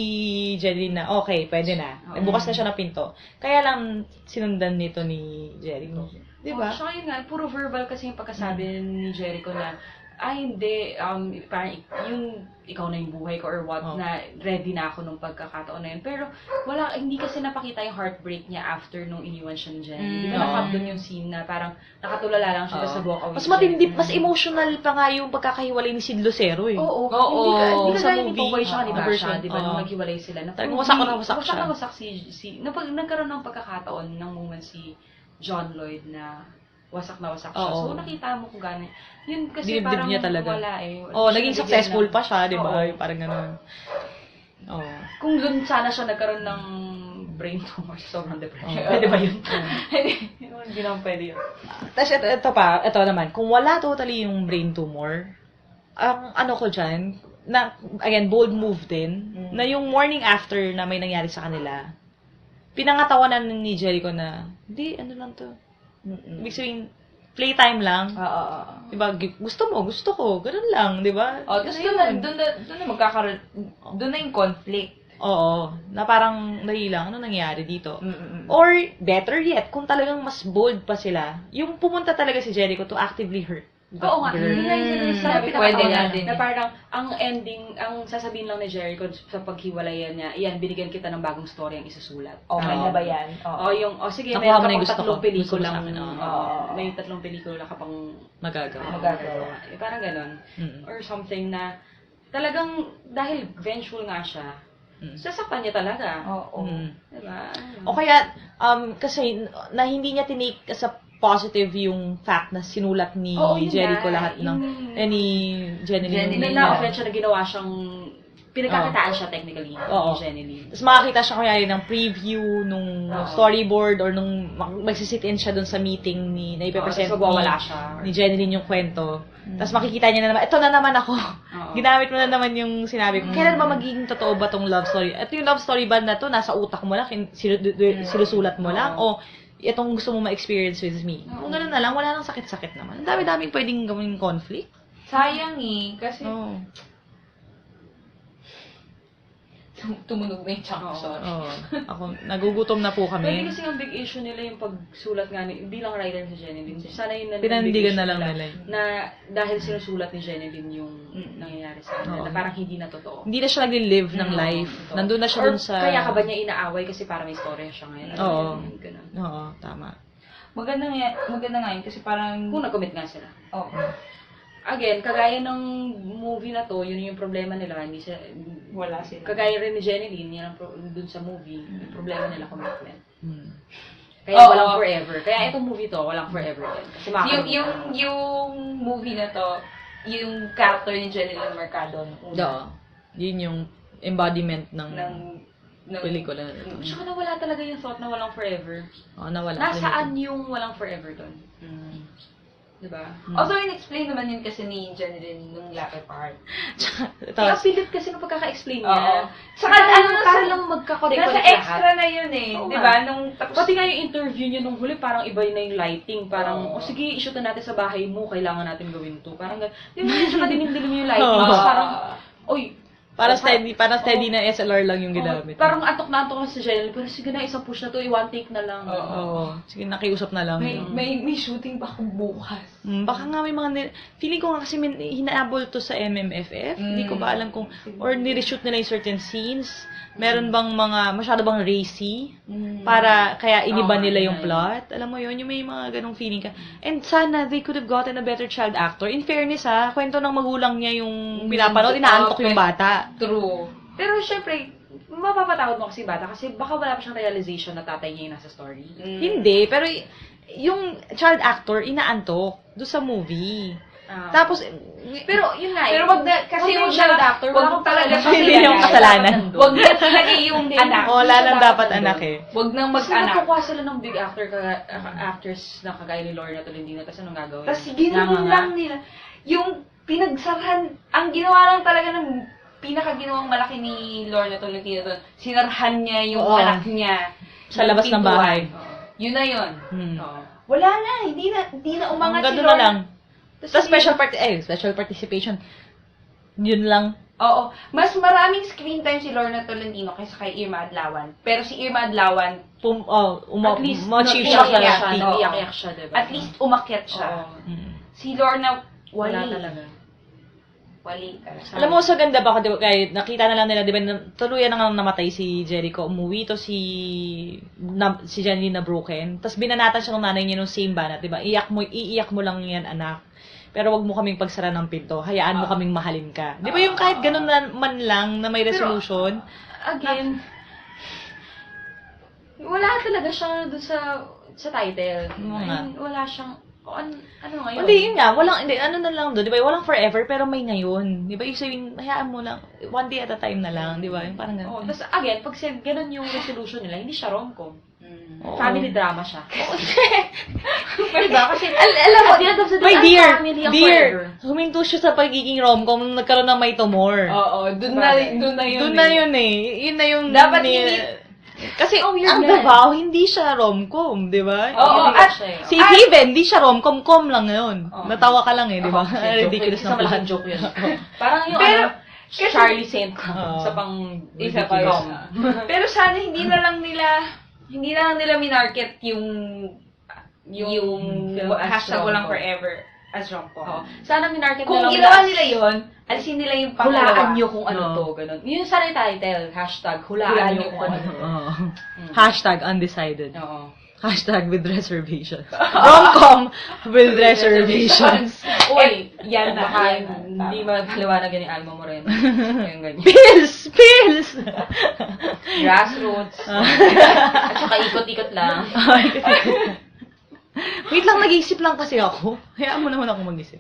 Speaker 1: Jerry na, okay, pwede na. Nagbukas na siya ng pinto. Kaya lang, sinundan nito ni Jericho. Diba?
Speaker 4: Tsaka yun nga, puro verbal kasi yung pagkasabi ni Jericho na hindi, parang yung ikaw na yung buhay ko or what, na ready na ako nung pagkakataon na yun. Pero hindi kasi napakita yung heartbreak niya after nung iniwan siya ni Jenny. Hindi ko na-cut dun yung scene na parang nakatulala lang siya sa walk away.
Speaker 1: Mas matindi, mas emotional pa nga yung pagkakahiwalay ni Sid Lucero eh.
Speaker 4: Oo. Hindi
Speaker 1: sa
Speaker 4: ka
Speaker 1: movie.
Speaker 4: ni siya ni Basha,
Speaker 1: Version.
Speaker 4: di ba? Nung naghiwalay sila.
Speaker 1: Wasak na wasak siya.
Speaker 4: Wasak na wasak nagkaroon ng pagkakataon ng moment si John Lloyd na wasak na wasak siya. So, nakita mo kung gano'n. Yun kasi
Speaker 1: Dinibdib
Speaker 4: parang
Speaker 1: niya talaga.
Speaker 4: wala eh.
Speaker 1: Naging successful pa siya, di ba? Parang gano'n.
Speaker 4: Kung doon sana siya nagkaroon ng brain tumor sa sobrang depression. Pwede ba yun? Hindi naman pwede yun.
Speaker 1: Tapos ito naman, kung wala totally yung brain tumor, ang ano ko dyan, na, again, bold move din, na yung morning after na may nangyari sa kanila, pinangatawanan ni Jericho na, hindi, ano lang to. Ibig sabihin, playtime lang. Diba, gusto mo, gusto ko, ganun lang, diba?
Speaker 3: Tapos doon na magkakaroon, doon na yung conflict.
Speaker 1: Oo, na parang dali lang, ano nangyari dito? Or, better yet, kung talagang mas bold pa sila, yung pumunta talaga si Jericho to actively hurt.
Speaker 4: Oo nga, hindi nga yung sinabi
Speaker 3: Pwede nga din.
Speaker 4: na parang ang ending, ang sasabihin lang ni Jericho sa paghiwalayan niya, binigyan kita ng bagong story ang isusulat.
Speaker 3: Okay na ba yan?
Speaker 4: Sige,
Speaker 1: Nakuha mo
Speaker 4: meron
Speaker 1: na yung
Speaker 4: ka
Speaker 1: gusto
Speaker 4: pang 3
Speaker 1: ko.
Speaker 4: pelikula.
Speaker 1: Gusto ko sa akin,
Speaker 4: May 3 pelikula ka pang
Speaker 1: magagawa.
Speaker 4: Parang ganon. Or something na talagang, dahil vengeful nga siya, sasaktan niya talaga. Diba?
Speaker 1: O kaya, kasi, na hindi niya tinake sa positive yung fact na sinulat ni Jericho lahat ng, ni Jenny Lynn.
Speaker 4: Na-offend siya na ginawa siyang, pinagkakitaan siya technically ni Jenny Lynn.
Speaker 1: Tapos makakita siya kaya ng preview nung storyboard or nung magsisit-in siya dun sa meeting na ipepresent ni Jenny Lynn yung kwento. Tapos makikita niya na naman, ito na naman ako. Ginamit mo na naman yung sinabi ko. Kailan ba magiging totoo ba tong love story? Ito yung love story ba na to, nasa utak mo lang, sinusulat mo lang, o itong gusto mo ma-experience with me. Kung gano'n na lang, wala nang sakit-sakit naman. Ang dami-daming pwedeng gawing conflict.
Speaker 3: Sayang kasi tumunog na yung chunk.
Speaker 1: Ako, nagugutom na po
Speaker 4: Pwede
Speaker 1: kami.
Speaker 4: kasi yung big issue nila yung pagsulat nga bilang writer si Jenny Lynn. Sana yun na
Speaker 1: Pinandigan na lang nila.
Speaker 4: Na dahil sinusulat ni Jenny Lynn yung nangyayari sa kanila, na parang hindi na totoo.
Speaker 1: Hindi na siya nag-live ng life. Nandun na siya dun sa...
Speaker 4: Kaya ka ba niya inaaway kasi para may story siya ngayon?
Speaker 1: Oo, tama.
Speaker 3: Maganda nga yun kasi parang...
Speaker 4: Kung nag-commit nga sila. Again, kagaya ng movie na to, yun yung problema nila. Hindi siya,
Speaker 3: wala sila.
Speaker 4: Kagaya rin ni Jenny Lynn, yan ang dun sa movie, yung problema nila, commitment. Kaya walang forever. Kaya itong movie to, walang forever din. Kasi
Speaker 3: yung movie na to, yung character ni Jenny Lynn Mercado.
Speaker 1: Yun yung embodiment ng pelikula na ito.
Speaker 4: Tsaka nawala talaga yung thought na walang forever.
Speaker 1: Nawala.
Speaker 4: Nasaan yung walang forever dun? Diba?
Speaker 3: Also, in-explain naman yun kasi ni Jenny Lynn nung latter part.
Speaker 4: Kaya pilit kasi nung pagkaka-explain niya.
Speaker 3: Saka
Speaker 4: para lang magkakorek-korek
Speaker 3: nasa
Speaker 4: lahat.
Speaker 3: extra na yun diba?
Speaker 4: Pati nga yung interview niya nung huli, parang iba na yung lighting. Parang, sige, i-shoot na natin sa bahay mo, kailangan natin gawin to. Parang, di ba, tsaka dilim-dilim yung lighting. Parang,
Speaker 1: Parang steady na SLR lang yung ginamit.
Speaker 4: Parang antok na antok na si Jenny, pero sige na, isang push na to, one take na lang.
Speaker 1: Sige, nakiusap na lang.
Speaker 3: May shooting pa kung bukas.
Speaker 1: Baka nga may mga, feeling ko nga kasi hinaabol to sa MMFF. Hindi ko ba alam kung, or nireshoot nila yung certain scenes. Meron bang masyado bang racy? Para, kaya iniba nila yung plot. Alam mo yun, yung may mga ganong feeling ka. And sana, they could have gotten a better child actor. In fairness kwento ng magulang niya yung pinapanood, inaantok yung bata.
Speaker 3: True.
Speaker 4: Pero syempre, mapapatawad mo kasi bata kasi baka wala pa siyang realization na tatay niya yung nasa story.
Speaker 1: Hindi, pero yung child actor, inaantok doon sa movie. Tapos,
Speaker 4: pero yun nga
Speaker 3: pero kasi yung
Speaker 4: child actor,
Speaker 3: wag talaga
Speaker 1: hindi yung kasalanan.
Speaker 3: Wag na talaga yung anak.
Speaker 1: Wala nang dapat anak
Speaker 3: Wag nang
Speaker 4: Kasi
Speaker 3: mag-anak.
Speaker 4: nagkukuha sila ng big actors na kagaya ni Lorna Tolentino, tapos anong gagawin?
Speaker 3: Tapos ginawa lang nila. Yung pinagsarhan, ang ginawa lang talaga ng pinakaginawang malaki ni Lorna Tolentino doon, sinarhan niya yung anak niya
Speaker 1: sa labas ng bahay.
Speaker 3: Yun na yun.
Speaker 4: Wala na, hindi na umangat si
Speaker 1: Lorna. Na lang.
Speaker 4: Tapos
Speaker 1: special participation. Yun lang.
Speaker 3: Oo. Mas maraming screen time si Lorna Tolentino kaysa kay Irma Adlawan. Pero si Irma Adlawan,
Speaker 4: at least,
Speaker 1: ma-achieve siya sa
Speaker 4: iyak siya, diba?
Speaker 3: At least umakyat siya. Si Lorna,
Speaker 4: wala talaga.
Speaker 3: Wali ka.
Speaker 1: Alam mo, sa ganda ba, diba, kahit nakita na lang nila, di ba, tuluyan na nga namatay si Jericho, umuwi to si Jenny na broken, tapos binanatan siya ng nanay niya nung same banat, di ba, iiyak mo lang yan, anak. Pero wag mo kaming pagsara ng pinto, hayaan mo kaming mahalin ka. Di ba yung kahit ganun na, man lang, na may resolution?
Speaker 4: Again, wala talaga siya doon sa title. Wala siyang, ano ngayon?
Speaker 1: Hindi, yun nga, hindi, ano na lang doon, di ba, walang forever, pero may ngayon. Di ba, yung sabihin, hayaan mo lang, one day at a time na lang, di ba, yung parang gano'n.
Speaker 4: Tapos again, pag ganun yung resolution nila, hindi siya rom-com. Family drama siya.
Speaker 1: Diba? Kasi,
Speaker 4: Alam mo,
Speaker 1: my dear, huminto siya sa pagiging rom-com nung nagkaroon ng May Tumor.
Speaker 3: Oo, dun na yun.
Speaker 1: Doon na yun eh. Yun na yung...
Speaker 3: Dapat hindi...
Speaker 1: Kasi ang Davao, hindi siya rom-com, di ba?
Speaker 3: Oo, at
Speaker 1: si Heaven, hindi siya rom-com lang ngayon. Natawa ka lang eh, di ba? Ridiculous na
Speaker 4: malaking joke yun. Parang yung Charlie Saint sa pang
Speaker 3: isa pa rom. Pero sana hindi na lang nila minarket yung hashtag walang forever as rom-com.
Speaker 4: Sana minarket
Speaker 3: Kung
Speaker 4: na lang
Speaker 3: ginawa nila yun, alisin nila yung pangalawa.
Speaker 4: Hulaan nyo kung ano to, ganun. Yun sana yung title, hashtag, hulaan nyo kung ano to.
Speaker 1: Hashtag undecided.
Speaker 4: Oo.
Speaker 1: Hashtag with reservations. Rom-com with reservations.
Speaker 4: Uy, yan na. Baka hindi mapaliwanag yan yung Alma Moreno. Yung ganyan.
Speaker 1: Pills!
Speaker 4: Grassroots. At saka ikot-ikot lang.
Speaker 1: Wait lang, nag-iisip lang kasi ako. Hayaan mo naman ako mag-isip.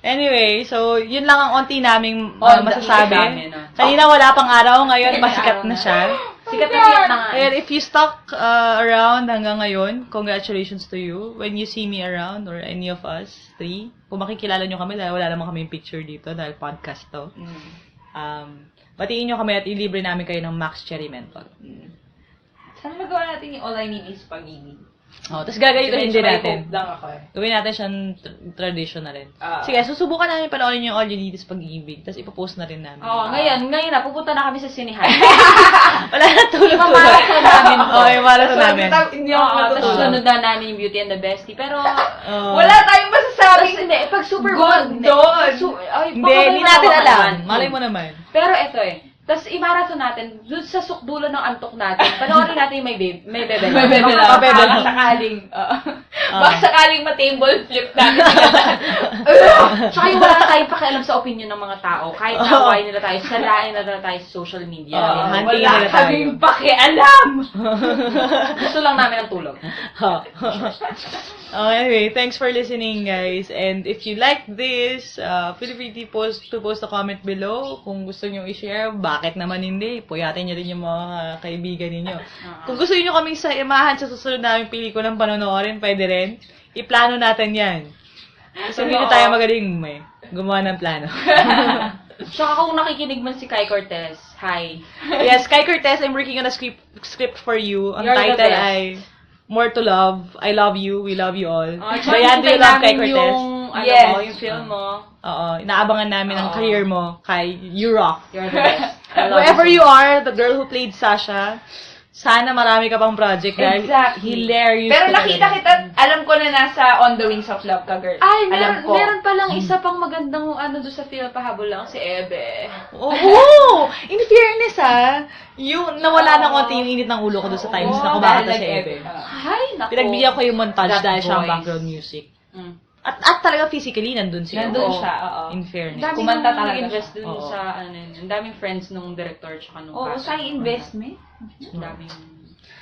Speaker 1: Anyway, so, yun lang ang onti naming masasabi. Kanina wala pang araw, ngayon masikat na siya.
Speaker 4: Sikat na nga.
Speaker 1: And if you stuck around hanggang ngayon, congratulations to you. When you see me around, or any of us three, kung makikilala nyo kami, dahil wala naman kami picture dito, dahil podcast to. Batiin nyo kami at ilibre namin kayo ng Max Cherry Menthol.
Speaker 3: Sana magawa natin yung All I Need Is Pag-ibig.
Speaker 1: Tapos gagawin din natin.
Speaker 3: Lang ako eh.
Speaker 1: Gawin natin siyang tradition na rin. Sige, susubukan namin panoorin yung All You Need Is Pag-ibig. Tapos ipopost na rin namin.
Speaker 4: Ngayon na, pupunta na kami sa sinihan.
Speaker 1: Wala na tulog.
Speaker 4: Yung marathon namin.
Speaker 1: Yung marathon namin.
Speaker 3: Hindi ako
Speaker 4: Tapos
Speaker 3: matutulog.
Speaker 4: sunod na namin yung Beauty and the Bestie. Pero,
Speaker 3: Wala tayong masasabi.
Speaker 4: hindi, pag Super Bowl,
Speaker 3: doon.
Speaker 1: Hindi natin alam. Malay mo naman.
Speaker 4: Pero eto tapos i-marathon natin, doon sa sukdulo ng antok natin, panoorin natin yung may bebe lang.
Speaker 3: Baka sakaling, baka sakaling ma-table flip natin.
Speaker 4: Tsaka yung wala tayong pakialam sa opinion ng mga tao, kahit naway nila tayo, salain nila tayo sa social media.
Speaker 3: Wala kaming pakialam.
Speaker 4: Gusto lang namin ng tulog.
Speaker 1: Anyway, thanks for listening, guys. And if you like this, feel free to post a comment below. Kung gusto nyo i-share, bakit naman hindi? Puyatin nyo rin yung mga kaibigan ninyo. Kung gusto nyo kaming saimahan sa susunod naming pelikulang panonoorin, pwede rin. Iplano natin yan. Kasi hindi tayo magaling gumawa ng plano.
Speaker 4: Tsaka kung nakikinig man si Kai Cortez, hi.
Speaker 1: Yes, Kai Cortez, I'm working on a script for you. Ang title ay More to Love, I Love You, We Love You All. Bayan, do you love Kai Cortez?
Speaker 4: Yung film mo.
Speaker 1: Oo, inaabangan namin ang career mo kay You Rock.
Speaker 4: You're the best.
Speaker 1: Whoever you are, the girl who played Sasha, sana marami ka pang project dahil hilarious.
Speaker 3: Pero nakita kita, alam ko na nasa On the Wings of Love ka, girl.
Speaker 4: Ay,
Speaker 3: alam ko.
Speaker 4: meron palang isa pang magandang doon sa film, pahabol lang, si Ebe.
Speaker 1: Oo! In fairness yung nawala ng konti yung init ng ulo ko doon sa times na kumakanta si Ebe.
Speaker 4: Ay, naku.
Speaker 1: Pinagbigyan ko yung montage
Speaker 4: That
Speaker 1: dahil siya ang
Speaker 4: voice.
Speaker 1: background music. At talaga physically, nandun siya.
Speaker 3: Nandun siya, oo.
Speaker 1: In fairness.
Speaker 4: Daming
Speaker 3: Kumanta talaga
Speaker 4: invest
Speaker 3: siya.
Speaker 4: dun sa, ang daming friends nung director tsaka nung
Speaker 3: Oo,
Speaker 4: cast.
Speaker 3: sa investment.
Speaker 4: Ang daming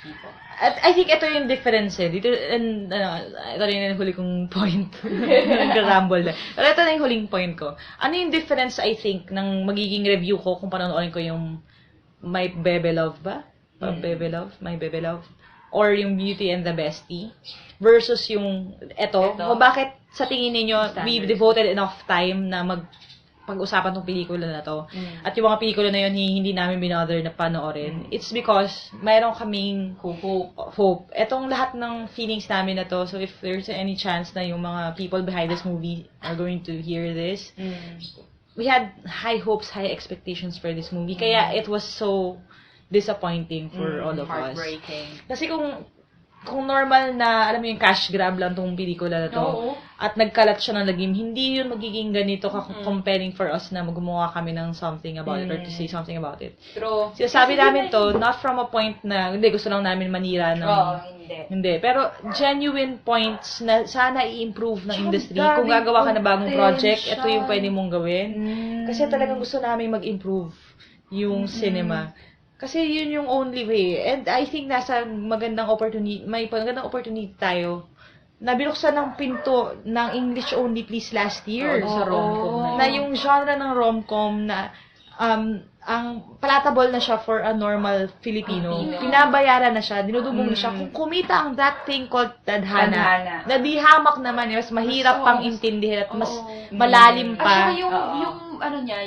Speaker 4: people.
Speaker 1: At I think ito yung difference dito, and ito rin yung huli kong point. Nag-ramble na. Pero ito na yung huling point ko. Ano yung difference, I think, ng magiging review ko kung panonoorin ko yung My Bebe Love ba? Bebe Love? My Bebe Love? Or yung Beauty and the Bestie? Versus yung kung bakit sa tingin ninyo, we've devoted enough time na pag-usapan tong pelikula na to. At yung mga pelikula na yun, hindi namin binother na panoorin. It's because mayroon kaming hope. Etong lahat ng feelings namin na to, so if there's any chance na yung mga people behind this movie are going to hear this, we had high hopes, high expectations for this movie. Kaya it was so disappointing for all of us.
Speaker 4: Heartbreaking.
Speaker 1: Kasi kung kung normal na, alam mo yung cash grab lang tong pelikula na to,
Speaker 4: Oo.
Speaker 1: at nagkalat siya ng lagim, hindi yun magiging ganito compelling for us na gumawa kami ng something about it or to say something about it.
Speaker 4: True.
Speaker 1: Sinasabi namin to, not from a point na, hindi, gusto lang namin manira ng...
Speaker 3: Oo, hindi.
Speaker 1: Hindi. Pero, genuine points na sana i-improve ng industry.
Speaker 3: daming
Speaker 1: Kung gagawa ka na bagong project,
Speaker 3: potential.
Speaker 1: ito yung pwede mong gawin. Kasi talagang gusto namin mag-improve yung cinema. Kasi yun yung only way. And I think nasa magandang opportunity, may magandang opportunity tayo na binuksan ng pinto ng English only please last year.
Speaker 4: Oo, sa rom-com
Speaker 1: Na yung genre ng rom-com na ang palatable na siya for a normal Filipino. Pinabayaran na siya, dinudubong na siya. Kung kumita ang that thing called tadhana,
Speaker 3: Tadhana.
Speaker 1: na di hamak naman, mas mahirap pang intindihin at mas malalim
Speaker 4: At saka
Speaker 1: pa.
Speaker 4: yung ano niya,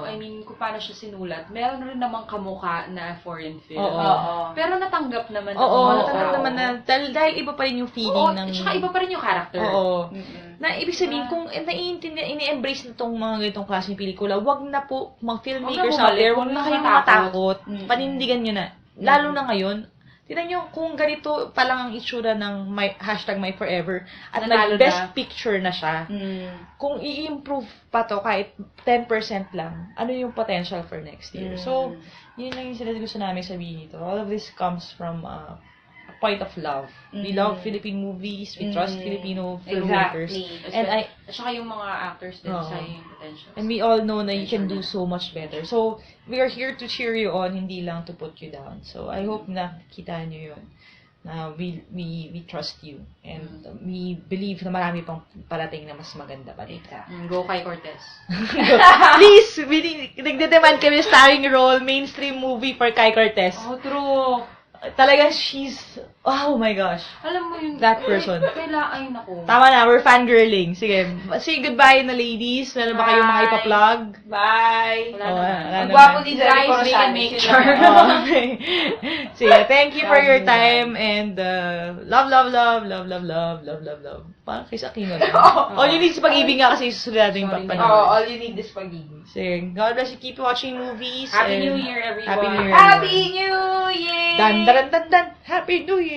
Speaker 4: I mean, kung paano siya sinulat, meron rin namang kamukha na foreign film.
Speaker 1: Oo.
Speaker 4: Pero natanggap naman ng
Speaker 1: Oo,
Speaker 4: mga
Speaker 1: natanggap
Speaker 4: tao.
Speaker 1: naman na, dahil iba pa rin yung
Speaker 4: Oo,
Speaker 1: feeling ng...
Speaker 4: tsaka iba pa rin yung character.
Speaker 1: Oo. Na ibig sabihin, kung naiintindihan, ini-embrace na tong mga ganitong klaseng pelikula, wag na po, mga filmmakers out there, wag na kayong matakot. Panindigan nyo na. Lalo na ngayon, tignan nyo, kung ganito pa lang ang itsura ng #MyForever at
Speaker 4: Nanalo
Speaker 1: nag-best
Speaker 4: na.
Speaker 1: picture na siya, kung i-improve pa to kahit 10% lang, ano yung potential for next year? So, yun lang yung sila gusto namin sabihin dito. All of this comes from a point of love. We love Philippine movies, we trust Filipino filmmakers.
Speaker 3: Exactly.
Speaker 1: And
Speaker 4: At saka yung mga actors din
Speaker 1: Oo.
Speaker 4: sa yung potential.
Speaker 1: And we all know na you can do so much better. So, we are here to cheer you on, hindi lang to put you down. So, I hope na kita nyo yun. Na we trust you. And we believe na marami pang parating na mas maganda pa dito.
Speaker 4: Go kay Cortez.
Speaker 1: Please, nagde-demand kami starring role, mainstream movie for Kai Cortez.
Speaker 4: Oh, true.
Speaker 1: Talaga, she's, oh my gosh.
Speaker 4: Alam mo yun.
Speaker 1: That person.
Speaker 4: Ay, naku.
Speaker 1: Tama na, we're fangirling. Sige, say goodbye na ladies. Meron ba kayong mga ipa-plug?
Speaker 3: Bye!
Speaker 4: Wala
Speaker 1: Oh,
Speaker 4: naman.
Speaker 1: wala
Speaker 3: Ang
Speaker 1: naman.
Speaker 3: gwapo ni Jerry
Speaker 4: Guys, we can
Speaker 3: Corozales.
Speaker 4: make sure.
Speaker 1: Okay. Sige, thank you for your time and love. Parang kay Aquino lang. All you need is pag-ibig nga kasi susunod natin yung
Speaker 4: Sorry.
Speaker 1: pagpanood.
Speaker 3: All you need is pag-ibig.
Speaker 1: Sige, God bless you. Keep watching movies.
Speaker 4: Happy
Speaker 1: and
Speaker 4: New Year, everyone.
Speaker 1: Happy New Year.
Speaker 3: Happy New Year!
Speaker 1: Dan. Happy New Year!